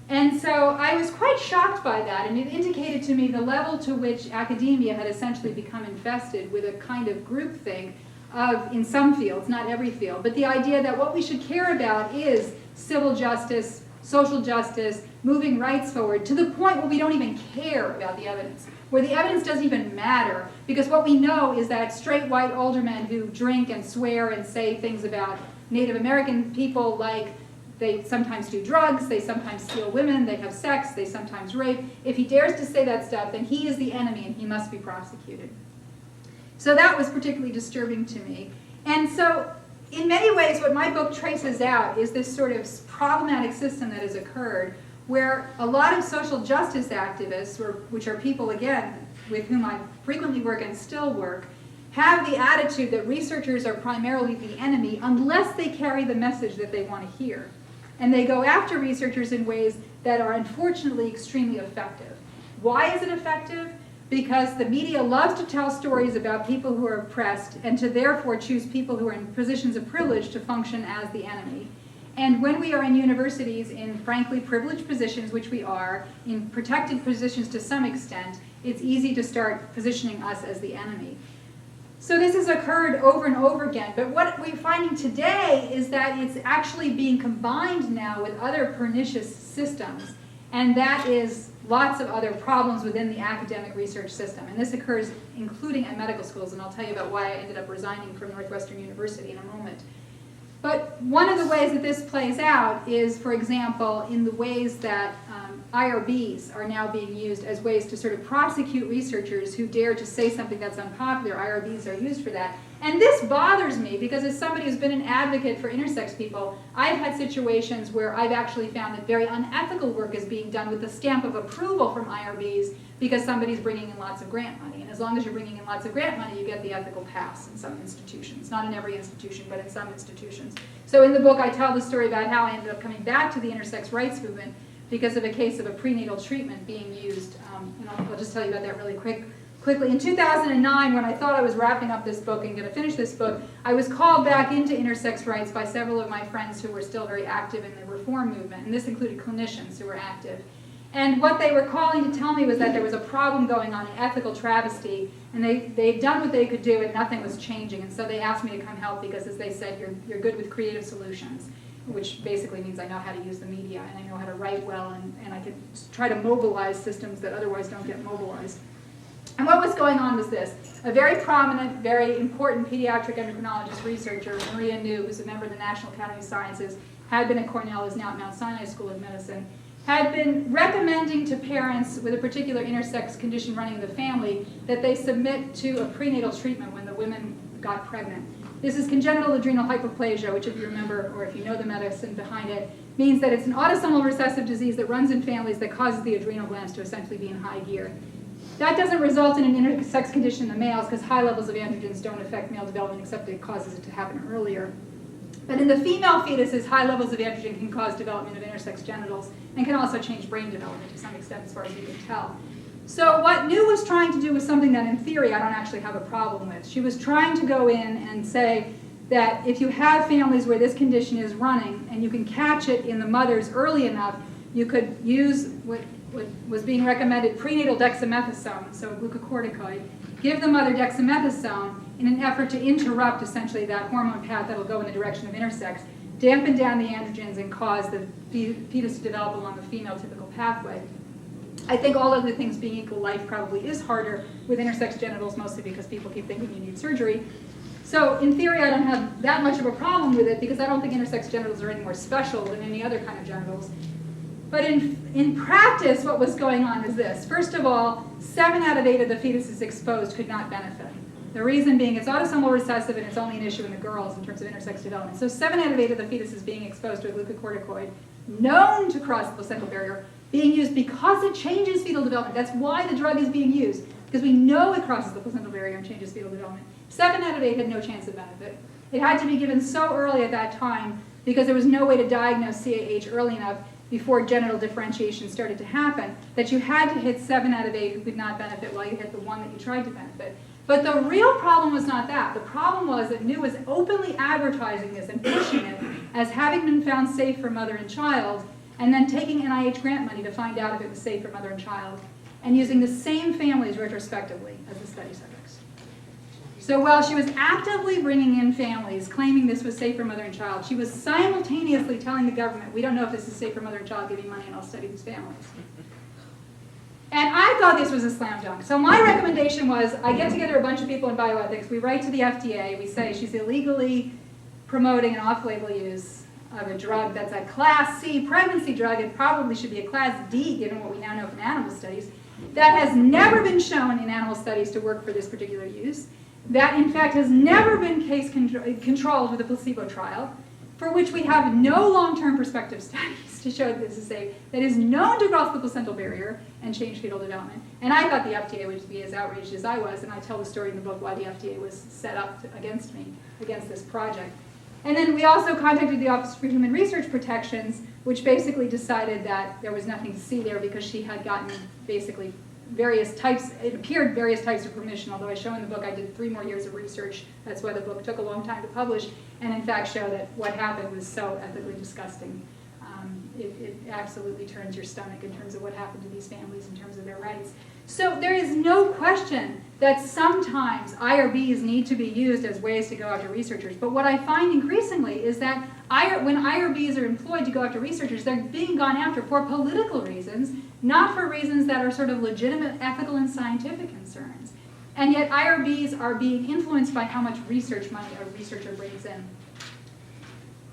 And so I was quite shocked by that, and it indicated to me the level to which academia had essentially become infested with a kind of groupthink of, in some fields, not every field, but the idea that what we should care about is civil justice, social justice, moving rights forward, to the point where we don't even care about the evidence, where the evidence doesn't even matter, because what we know is that straight white older men who drink and swear and say things about Native American people, like they sometimes do drugs, they sometimes steal women, they have sex, they sometimes rape. If he dares to say that stuff, then he is the enemy and he must be prosecuted. So that was particularly disturbing to me. And so in many ways, what my book traces out is this sort of problematic system that has occurred, where a lot of social justice activists, which are people, again, with whom I frequently work and still work, have the attitude that researchers are primarily the enemy unless they carry the message that they want to hear. And they go after researchers in ways that are unfortunately extremely effective. Why is it effective? Because the media loves to tell stories about people who are oppressed and to therefore choose people who are in positions of privilege to function as the enemy. And when we are in universities in frankly privileged positions, which we are, in protected positions to some extent, it's easy to start positioning us as the enemy. So this has occurred over and over again, but what we're finding today is that it's actually being combined now with other pernicious systems, and that is lots of other problems within the academic research system. And this occurs including at medical schools, and I'll tell you about why I ended up resigning from Northwestern University in a moment. But one of the ways that this plays out is, for example, in the ways that IRBs are now being used as ways to sort of prosecute researchers who dare to say something that's unpopular. IRBs are used for that. And this bothers me because as somebody who's been an advocate for intersex people, I've had situations where I've actually found that very unethical work is being done with the stamp of approval from IRBs because somebody's bringing in lots of grant money. And as long as you're bringing in lots of grant money, you get the ethical pass in some institutions. Not in every institution, but in some institutions. So in the book, I tell the story about how I ended up coming back to the intersex rights movement because of a case of a prenatal treatment being used. And I'll just tell you about that really quickly. In 2009, when I thought I was wrapping up this book and going to finish this book, I was called back into Intersex Rights by several of my friends who were still very active in the reform movement, and this included clinicians who were active. And what they were calling to tell me was that there was a problem going on, an ethical travesty, and they'd done what they could do and nothing was changing. And so they asked me to come help because, as they said, you're good with creative solutions, which basically means I know how to use the media and I know how to write well, and I can try to mobilize systems that otherwise don't get mobilized. And what was going on was this. A very prominent, very important pediatric endocrinologist researcher, Maria New, who's a member of the National Academy of Sciences, had been at Cornell, is now at Mount Sinai School of Medicine, had been recommending to parents with a particular intersex condition running in the family that they submit to a prenatal treatment when the women got pregnant. This is congenital adrenal hyperplasia, which, if you remember, or if you know the medicine behind it, means that it's an autosomal recessive disease that runs in families that causes the adrenal glands to essentially be in high gear. That doesn't result in an intersex condition in the males because high levels of androgens don't affect male development, except it causes it to happen earlier. But in the female fetuses, high levels of androgen can cause development of intersex genitals and can also change brain development to some extent, as far as you can tell. So what New was trying to do was something that in theory I don't actually have a problem with. She was trying to go in and say that if you have families where this condition is running and you can catch it in the mothers early enough, you could use what was being recommended, prenatal dexamethasone, so a glucocorticoid, give the mother dexamethasone in an effort to interrupt essentially that hormone path that will go in the direction of intersex, dampen down the androgens and cause the fetus to develop along the female typical pathway. I think all other things being equal, life probably is harder with intersex genitals, mostly because people keep thinking you need surgery. So in theory, I don't have that much of a problem with it because I don't think intersex genitals are any more special than any other kind of genitals. But in practice, what was going on is this. First of all, 7 out of 8 of the fetuses exposed could not benefit. The reason being it's autosomal recessive and it's only an issue in the girls in terms of intersex development. So 7 out of 8 of the fetuses being exposed to a glucocorticoid, known to cross the placental barrier, being used because it changes fetal development. That's why the drug is being used, because we know it crosses the placental barrier and changes fetal development. 7 out of 8 had no chance of benefit. It had to be given so early at that time because there was no way to diagnose CAH early enough before genital differentiation started to happen, that you had to hit 7 out of 8 who could not benefit while you hit the 1 that you tried to benefit. But the real problem was not that. The problem was that New was openly advertising this and pushing it as having been found safe for mother and child, and then taking NIH grant money to find out if it was safe for mother and child, and using the same families retrospectively as the study subjects. So while she was actively bringing in families, claiming this was safe for mother and child, she was simultaneously telling the government, we don't know if this is safe for mother and child, give me money and I'll study these families. And I thought this was a slam dunk. So my recommendation was, I get together a bunch of people in bioethics, we write to the FDA, we say she's illegally promoting an off-label use of a drug that's a Class C pregnancy drug. It probably should be a Class D, given what we now know from animal studies, that has never been shown in animal studies to work for this particular use, that in fact has never been case controlled with a placebo trial, for which we have no long-term prospective studies to show that this is safe, that is known to cross the placental barrier and change fetal development. And I thought the FDA would be as outraged as I was, and I tell the story in the book why the FDA was set up against me, against this project. And then we also contacted the Office for Human Research Protections, which basically decided that there was nothing to see there because she had gotten basically various types, it appeared various types of permission, although I show in the book I did 3 more years of research. That's why the book took a long time to publish, and in fact show that what happened was so ethically disgusting. It absolutely turns your stomach in terms of what happened to these families in terms of their rights. So there is no question that sometimes IRBs need to be used as ways to go after researchers. But what I find increasingly is that when IRBs are employed to go after researchers, they're being gone after for political reasons, not for reasons that are sort of legitimate ethical and scientific concerns. And yet IRBs are being influenced by how much research money a researcher brings in.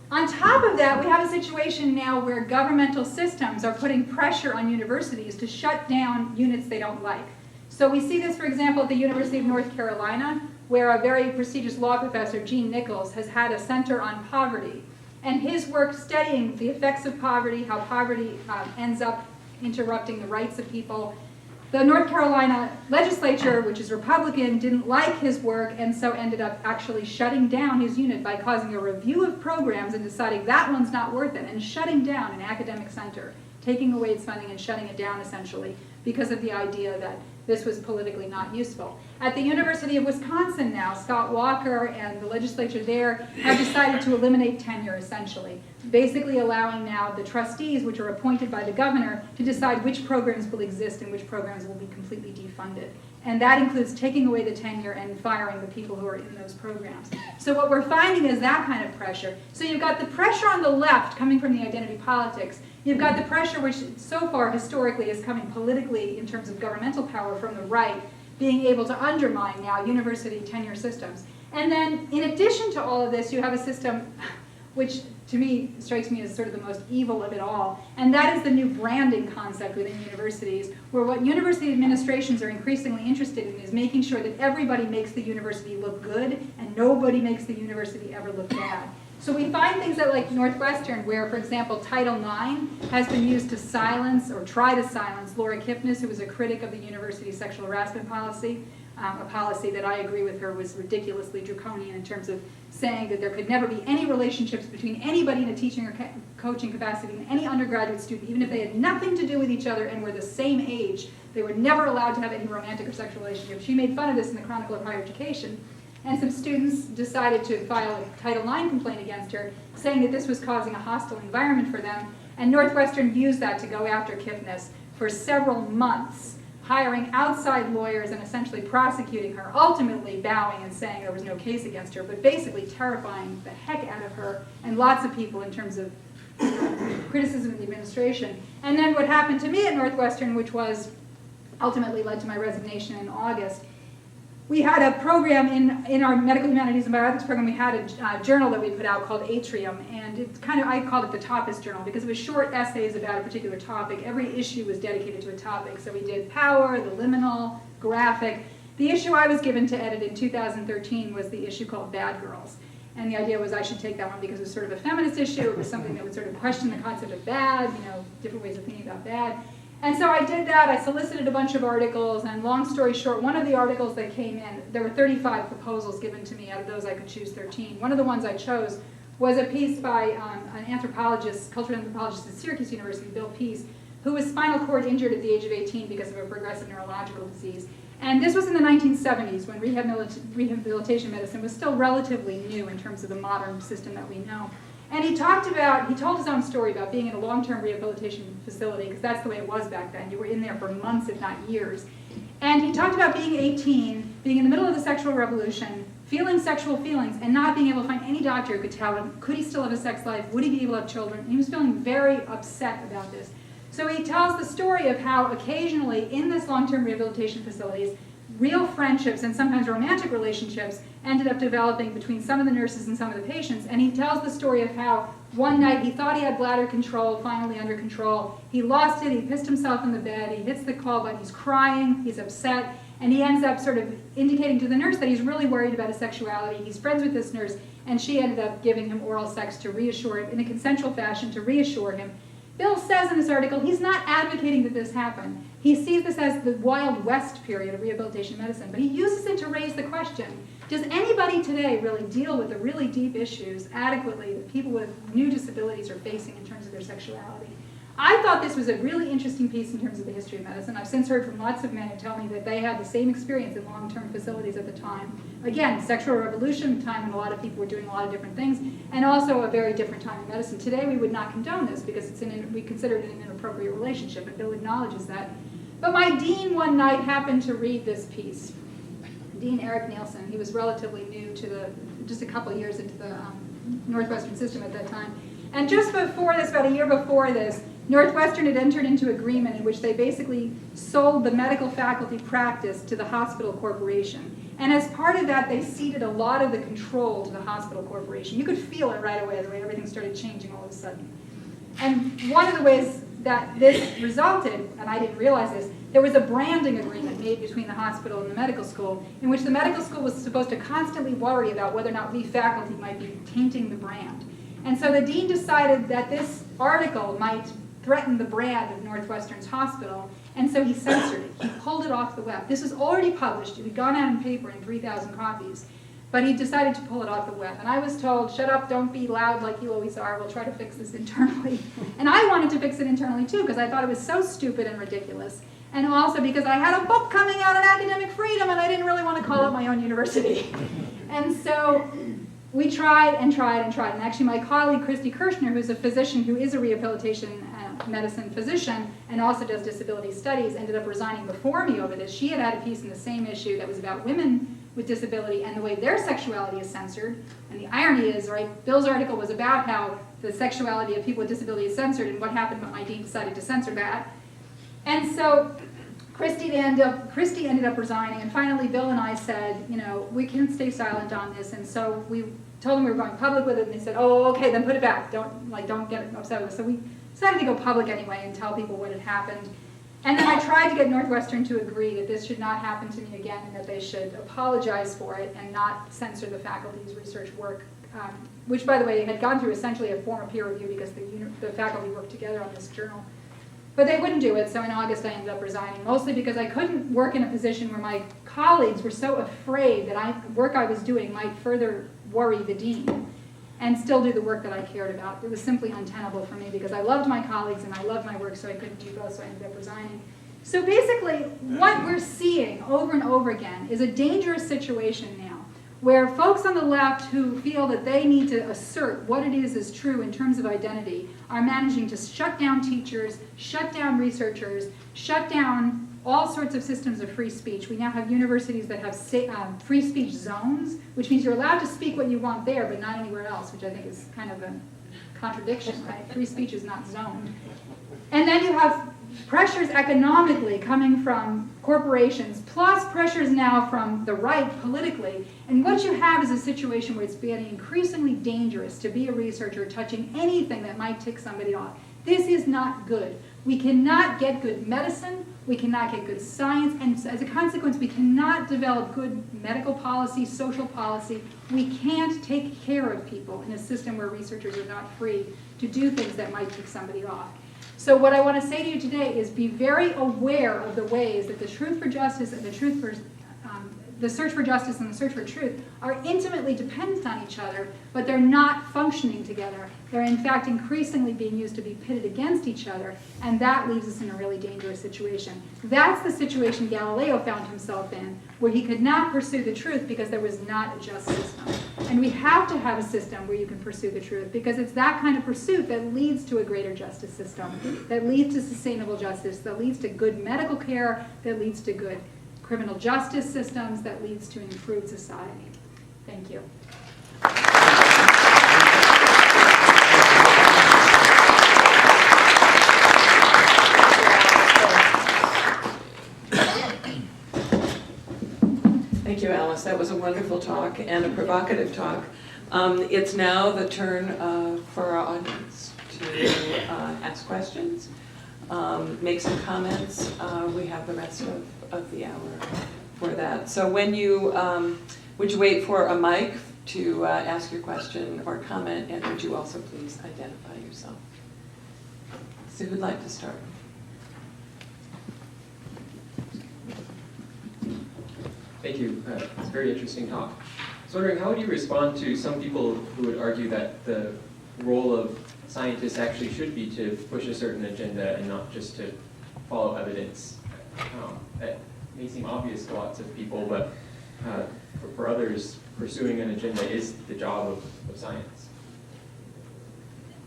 On top of that, we have a situation now where governmental systems are putting pressure on universities to shut down units they don't like. So we see this, for example, at the University of North Carolina, where a very prestigious law professor, Gene Nichols, has had a center on poverty. And his work studying the effects of poverty, how poverty ends up interrupting the rights of people, The North Carolina legislature, which is Republican, didn't like his work and so ended up actually shutting down his unit by causing a review of programs and deciding that one's not worth it, and shutting down an academic center, taking away its funding and shutting it down essentially because of the idea that this was politically not useful. At the University of Wisconsin now, Scott Walker and the legislature there have decided to eliminate tenure essentially, basically allowing now the trustees, which are appointed by the governor, to decide which programs will exist and which programs will be completely defunded. And that includes taking away the tenure and firing the people who are in those programs. So what we're finding is that kind of pressure. So you've got the pressure on the left coming from the identity politics. You've got the pressure which so far historically is coming politically in terms of governmental power from the right, being able to undermine now university tenure systems. And then in addition to all of this, you have a system which to me strikes me as sort of the most evil of it all, and that is the new branding concept within universities, where what university administrations are increasingly interested in is making sure that everybody makes the university look good and nobody makes the university ever look bad. So we find things at like Northwestern where, for example, Title IX has been used to silence or try to silence Laura Kipnis, who was a critic of the university's sexual harassment policy, a policy that I agree with her was ridiculously draconian in terms of saying that there could never be any relationships between anybody in a teaching or coaching capacity and any undergraduate student, even if they had nothing to do with each other and were the same age. They were never allowed to have any romantic or sexual relationship. She made fun of this in the Chronicle of Higher Education. And some students decided to file a Title IX complaint against her, saying that this was causing a hostile environment for them. And Northwestern used that to go after Kipnis for several months, hiring outside lawyers and essentially prosecuting her, ultimately bowing and saying there was no case against her, but basically terrifying the heck out of her and lots of people in terms of criticism of the administration. And then what happened to me at Northwestern, which was ultimately led to my resignation in August, we had a program in our medical humanities and bioethics program. We had a journal that we put out called Atrium, and it's kind of, I called it the Topist Journal because it was short essays about a particular topic. Every issue was dedicated to a topic. So we did power, the liminal, graphic. The issue I was given to edit in 2013 was the issue called Bad Girls. And the idea was I should take that one because it was sort of a feminist issue. It was something that would sort of question the concept of bad, different ways of thinking about bad. And so I did that. I solicited a bunch of articles, and long story short, one of the articles that came in, there were 35 proposals given to me. Out of those, I could choose 13. One of the ones I chose was a piece by an anthropologist, cultural anthropologist at Syracuse University, Bill Pease, who was spinal cord injured at the age of 18 because of a progressive neurological disease. And this was in the 1970s when rehabilitation medicine was still relatively new in terms of the modern system that we know. And he told his own story about being in a long-term rehabilitation facility, because that's the way it was back then. You were in there for months, if not years. And he talked about being 18, being in the middle of the sexual revolution, feeling sexual feelings, and not being able to find any doctor who could tell him, could he still have a sex life? Would he be able to have children? And he was feeling very upset about this. So he tells the story of how occasionally in this long-term rehabilitation facilities, real friendships and sometimes romantic relationships ended up developing between some of the nurses and some of the patients. And he tells the story of how one night he thought he had bladder control, finally under control. He lost it, he pissed himself in the bed, he hits the call button, he's crying, he's upset, and he ends up sort of indicating to the nurse that he's really worried about his sexuality. He's friends with this nurse, and she ended up giving him oral sex to reassure him, in a consensual fashion to reassure him. Bill says in this article he's not advocating that this happen. He sees this as the Wild West period of rehabilitation medicine, but he uses it to raise the question, does anybody today really deal with the really deep issues adequately that people with new disabilities are facing in terms of their sexuality? I thought this was a really interesting piece in terms of the history of medicine. I've since heard from lots of men who tell me that they had the same experience in long-term facilities at the time. Again, sexual revolution, a time when a lot of people were doing a lot of different things, and also a very different time in medicine. Today we would not condone this because we consider it an inappropriate relationship, and Bill acknowledges that. But my dean one night happened to read this piece. Dean Eric Nielsen, he was relatively new to just a couple of years into the Northwestern system at that time. And just before this, about a year before this, Northwestern had entered into agreement in which they basically sold the medical faculty practice to the hospital corporation. And as part of that, they ceded a lot of the control to the hospital corporation. You could feel it right away, the way everything started changing all of a sudden. And one of the ways that this resulted, and I didn't realize this, there was a branding agreement made between the hospital and the medical school in which the medical school was supposed to constantly worry about whether or not we faculty might be tainting the brand. And so the dean decided that this article might threatened the brand of Northwestern's hospital, and so he censored it. He pulled it off the web. This was already published. It had gone out in paper in 3,000 copies, but he decided to pull it off the web. And I was told, shut up, don't be loud like you always are, we'll try to fix this internally. And I wanted to fix it internally too, because I thought it was so stupid and ridiculous. And also because I had a book coming out on academic freedom, and I didn't really want to call it my own university. And so we tried and tried and tried. And actually my colleague, Christy Kirshner, who's a physician who is a rehabilitation medicine physician and also does disability studies, ended up resigning before me over this. She had had a piece in the same issue that was about women with disability and the way their sexuality is censored. And the irony is, right, Bill's article was about how the sexuality of people with disability is censored and what happened when my dean decided to censor that. And so Christy ended up resigning, and finally Bill and I said, you know, we can't stay silent on this. And so we told them we were going public with it, and they said, oh, okay, then put it back. Don't get upset with us. So we decided to go public anyway and tell people what had happened. And then I tried to get Northwestern to agree that this should not happen to me again, and that they should apologize for it and not censor the faculty's research work, which, by the way, had gone through essentially a form of peer review because the faculty worked together on this journal. But they wouldn't do it, so in August I ended up resigning, mostly because I couldn't work in a position where my colleagues were so afraid that work I was doing might further worry the dean and still do the work that I cared about. It was simply untenable for me because I loved my colleagues and I loved my work, so I couldn't do both, so I ended up resigning. So basically, what we're seeing over and over again is a dangerous situation now, where folks on the left who feel that they need to assert what it is true in terms of identity are managing to shut down teachers, shut down researchers, shut down all sorts of systems of free speech. We now have universities that have free speech zones, which means you're allowed to speak what you want there, but not anywhere else, which I think is kind of a contradiction, right? Free speech is not zoned. And then you have pressures economically coming from corporations, plus pressures now from the right politically. And what you have is a situation where it's getting increasingly dangerous to be a researcher touching anything that might tick somebody off. This is not good. We cannot get good medicine, we cannot get good science, and as a consequence, we cannot develop good medical policy, social policy. We can't take care of people in a system where researchers are not free to do things that might tick somebody off. So what I want to say to you today is be very aware of the ways that the truth for justice and the search for justice and the search for truth are intimately dependent on each other, but they're not functioning together. They're in fact increasingly being used to be pitted against each other, and that leaves us in a really dangerous situation. That's the situation Galileo found himself in, where he could not pursue the truth because there was not a just system. And we have to have a system where you can pursue the truth, because it's that kind of pursuit that leads to a greater justice system, that leads to sustainable justice, that leads to good medical care, that leads to good criminal justice systems, that leads to improved society. Thank you. Thank you, Alice. That was a wonderful talk and a provocative talk. It's now the turn for our audience to ask questions, make some comments. We have the rest of the hour for that. So when you, would you wait for a mic to ask your question or comment, and would you also please identify yourself? So who'd like to start? Thank you. It's a very interesting talk. I was wondering, how would you respond to some people who would argue that the role of scientists actually should be to push a certain agenda and not just to follow evidence? That may seem obvious to lots of people, but for others, pursuing an agenda is the job of science.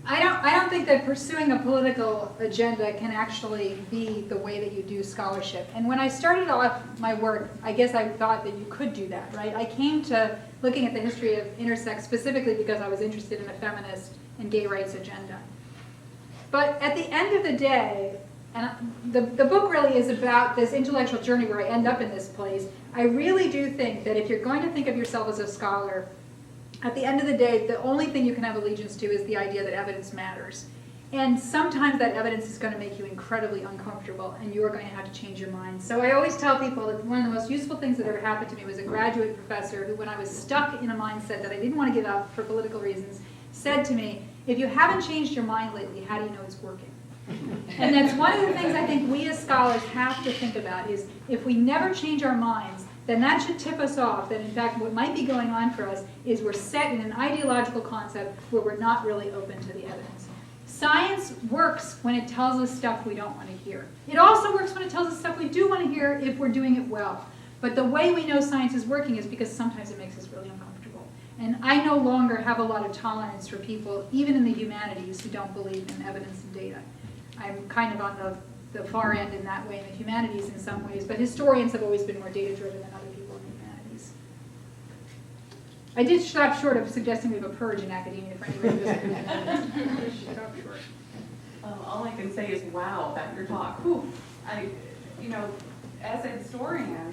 I don't think that pursuing a political agenda can actually be the way that you do scholarship. And when I started off my work, I guess I thought that you could do that, right? I came to looking at the history of intersex specifically because I was interested in a feminist and gay rights agenda. But at the end of the day, and the book really is about this intellectual journey where I end up in this place, I really do think that if you're going to think of yourself as a scholar, at the end of the day, the only thing you can have allegiance to is the idea that evidence matters. And sometimes that evidence is going to make you incredibly uncomfortable, and you're going to have to change your mind. So I always tell people that one of the most useful things that ever happened to me was a graduate professor who, when I was stuck in a mindset that I didn't want to give up for political reasons, said to me, if you haven't changed your mind lately, how do you know it's working? And that's one of the things I think we as scholars have to think about is if we never change our minds, then that should tip us off that in fact what might be going on for us is we're set in an ideological concept where we're not really open to the evidence. Science works when it tells us stuff we don't want to hear. It also works when it tells us stuff we do want to hear if we're doing it well. But the way we know science is working is because sometimes it makes us really uncomfortable. And I no longer have a lot of tolerance for people, even in the humanities, who don't believe in evidence and data. I'm kind of on the far end in that way in the humanities in some ways, but historians have always been more data-driven than other people in the humanities. I did stop short of suggesting we have a purge in academia for anybody who doesn't know that. Stop short. All I can say is wow about your talk. Whew. As a historian,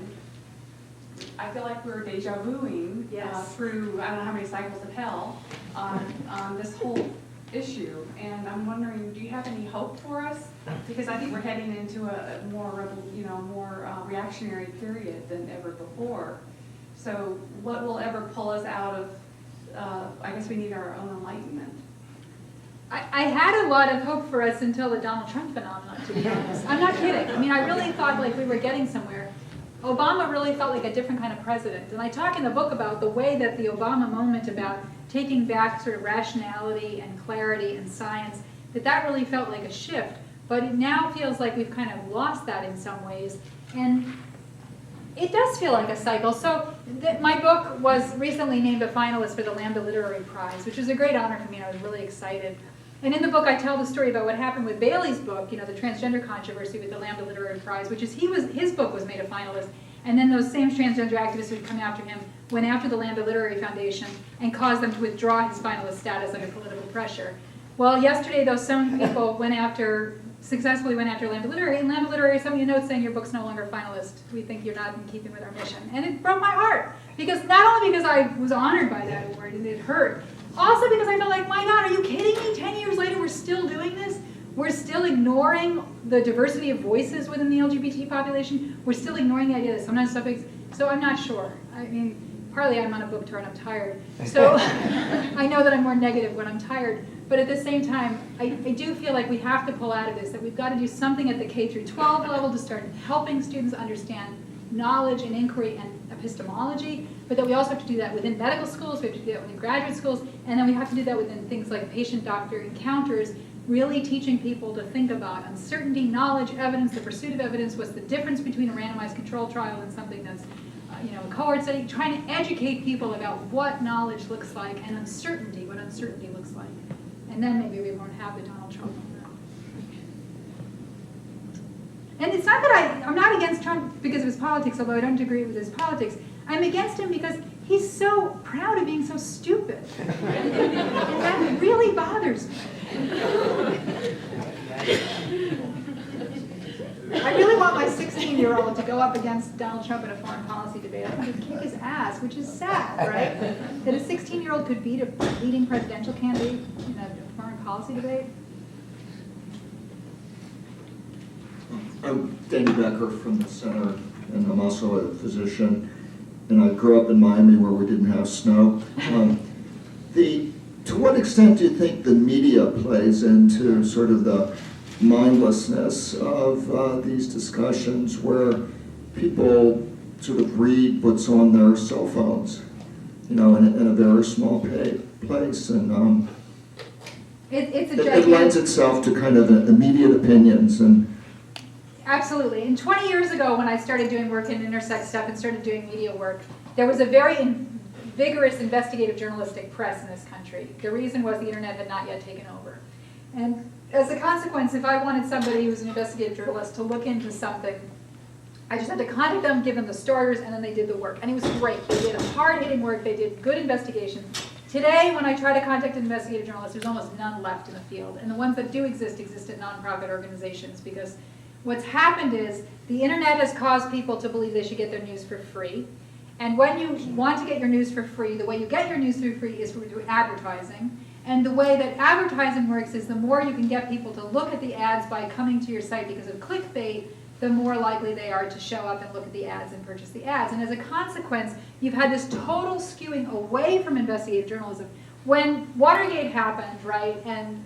I feel like we're deja vuing Yes. through I don't know how many cycles of hell on this whole issue, and I'm wondering, do you have any hope for us? Because I think we're heading into a more reactionary period than ever before. So what will ever pull us out of? I guess we need our own enlightenment. I had a lot of hope for us until the Donald Trump phenomenon, to be honest. I'm not kidding. I mean, I really thought like we were getting somewhere. Obama really felt like a different kind of president. And I talk in the book about the way that the Obama moment about taking back sort of rationality and clarity and science, that really felt like a shift. But it now feels like we've kind of lost that in some ways. And it does feel like a cycle. So my book was recently named a finalist for the Lambda Literary Prize, which is a great honor for me, and I was really excited. And in the book, I tell the story about what happened with Bailey's book, the transgender controversy with the Lambda Literary Prize, which is his book was made a finalist. And then those same transgender activists who had come after him went after the Lambda Literary Foundation and caused them to withdraw his finalist status under political pressure. Well, yesterday, those same people successfully went after Lambda Literary, and Lambda Literary sent me a note saying your book's no longer a finalist. We think you're not in keeping with our mission. And it broke my heart, because not only because I was honored by that award, and it hurt, also because I felt like, my God, are you kidding me? 10 years later, we're still doing this? We're still ignoring the diversity of voices within the LGBT population. We're still ignoring the idea that sometimes subjects, so I'm not sure. I mean, partly I'm on a book tour and I'm tired. So I know that I'm more negative when I'm tired. But at the same time, I do feel like we have to pull out of this, that we've got to do something at the K through 12 level to start helping students understand knowledge and inquiry and epistemology, but that we also have to do that within medical schools, we have to do that within graduate schools, and then we have to do that within things like patient-doctor encounters, really teaching people to think about uncertainty, knowledge, evidence, the pursuit of evidence, what's the difference between a randomized control trial and something that's a cohort study, trying to educate people about what knowledge looks like and uncertainty, what uncertainty looks like. And then maybe we won't have the Donald Trump moment. And it's not that I'm not against Trump because of his politics, although I don't agree with his politics. I'm against him because he's so proud of being so stupid. And that really bothers me. I really want my 16-year-old to go up against Donald Trump in a foreign policy debate. I want to kick his ass, which is sad, right? That a 16-year-old could beat a leading presidential candidate in a foreign policy debate. I'm Danny Becker from the center, and I'm also a physician. And I grew up in Miami where we didn't have snow. To what extent do you think the media plays into sort of the mindlessness of these discussions where people sort of read what's on their cell phones, in a very small place, and it lends itself to kind of immediate opinions and. Absolutely. And 20 years ago, when I started doing work in intersex stuff and started doing media work, there was a very vigorous investigative journalistic press in this country. The reason was the internet had not yet taken over. And as a consequence, if I wanted somebody who was an investigative journalist to look into something, I just had to contact them, give them the starters, and then they did the work. And it was great. They did hard-hitting work. They did good investigation. Today, when I try to contact an investigative journalist, there's almost none left in the field. And the ones that do exist at nonprofit organizations, because what's happened is the internet has caused people to believe they should get their news for free. And when you want to get your news for free, the way you get your news for free is through advertising. And the way that advertising works is the more you can get people to look at the ads by coming to your site because of clickbait, the more likely they are to show up and look at the ads and purchase the ads. And as a consequence, you've had this total skewing away from investigative journalism. When Watergate happened, right, and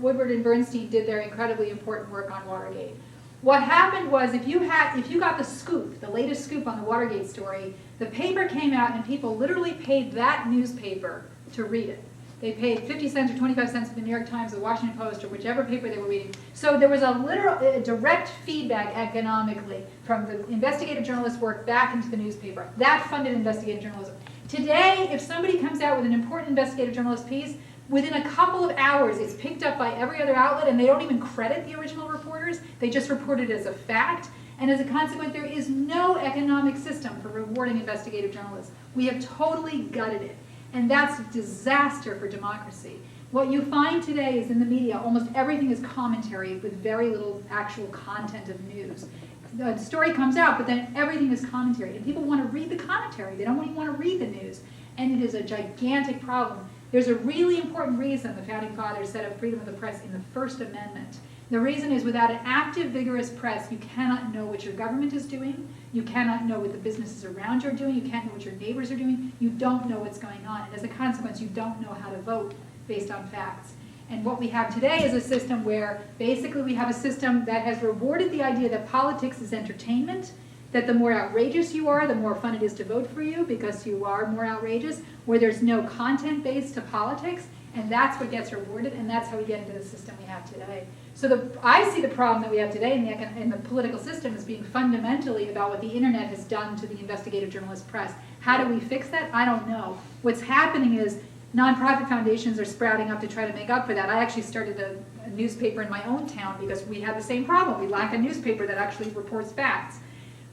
Woodward and Bernstein did their incredibly important work on Watergate. What happened was if you got the scoop, the latest scoop on the Watergate story, the paper came out and people literally paid that newspaper to read it. They paid 50 cents or 25 cents for the New York Times, the Washington Post, or whichever paper they were reading. So there was a direct feedback economically from the investigative journalist work back into the newspaper. That funded investigative journalism. Today, if somebody comes out with an important investigative journalist piece, within a couple of hours, it's picked up by every other outlet, and they don't even credit the original reporters. They just report it as a fact. And as a consequence, there is no economic system for rewarding investigative journalists. We have totally gutted it. And that's a disaster for democracy. What you find today is in the media, almost everything is commentary with very little actual content of news. The story comes out, but then everything is commentary. And people want to read the commentary. They don't even want to read the news. And it is a gigantic problem. There's a really important reason the Founding Fathers set up freedom of the press in the First Amendment. The reason is without an active, vigorous press, you cannot know what your government is doing. You cannot know what the businesses around you are doing. You can't know what your neighbors are doing. You don't know what's going on. And as a consequence, you don't know how to vote based on facts. And what we have today is a system where basically we have a system that has rewarded the idea that politics is entertainment, that the more outrageous you are, the more fun it is to vote for you because you are more outrageous, where there's no content base to politics, and that's what gets rewarded, and that's how we get into the system we have today. So I see the problem that we have today in the political system as being fundamentally about what the internet has done to the investigative journalist press. How do we fix that? I don't know. What's happening is nonprofit foundations are sprouting up to try to make up for that. I actually started a newspaper in my own town because we had the same problem. We lack a newspaper that actually reports facts.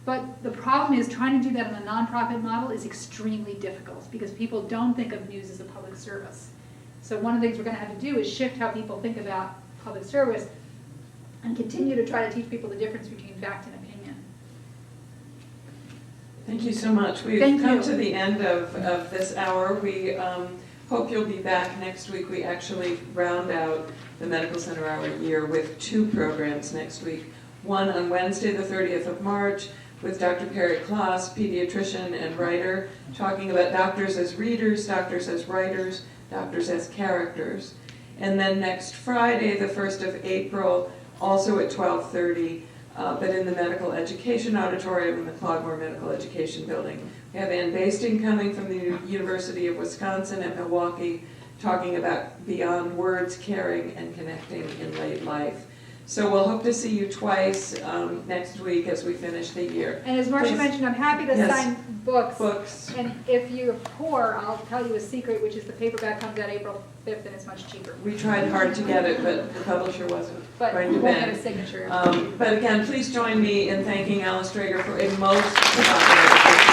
But the problem is trying to do that in a nonprofit model is extremely difficult because people don't think of news as a public service. So one of the things we're going to have to do is shift how people think about public service and continue to try to teach people the difference between fact and opinion. Thank you so much. We've come to the end of this hour. We hope you'll be back next week. We actually round out the Medical Center Hour year with 2 programs next week. One on Wednesday, the 30th of March, with Dr. Perry Kloss, pediatrician and writer, talking about doctors as readers, doctors as writers, doctors as characters. And then next Friday, the 1st of April, also at 12:30, but in the Medical Education Auditorium in the Clogmore Medical Education Building. We have Ann Basting coming from the University of Wisconsin at Milwaukee, talking about beyond words, caring, and connecting in late life. So we'll hope to see you twice next week as we finish the year. And as Marcia mentioned, I'm happy to sign books. Books. And if you're poor, I'll tell you a secret, which is the paperback comes out April 5th and it's much cheaper. We tried hard to get it, but the publisher wasn't But going you to won't bend. get a signature. But again, please join me in thanking Alice Dreger for a most provocative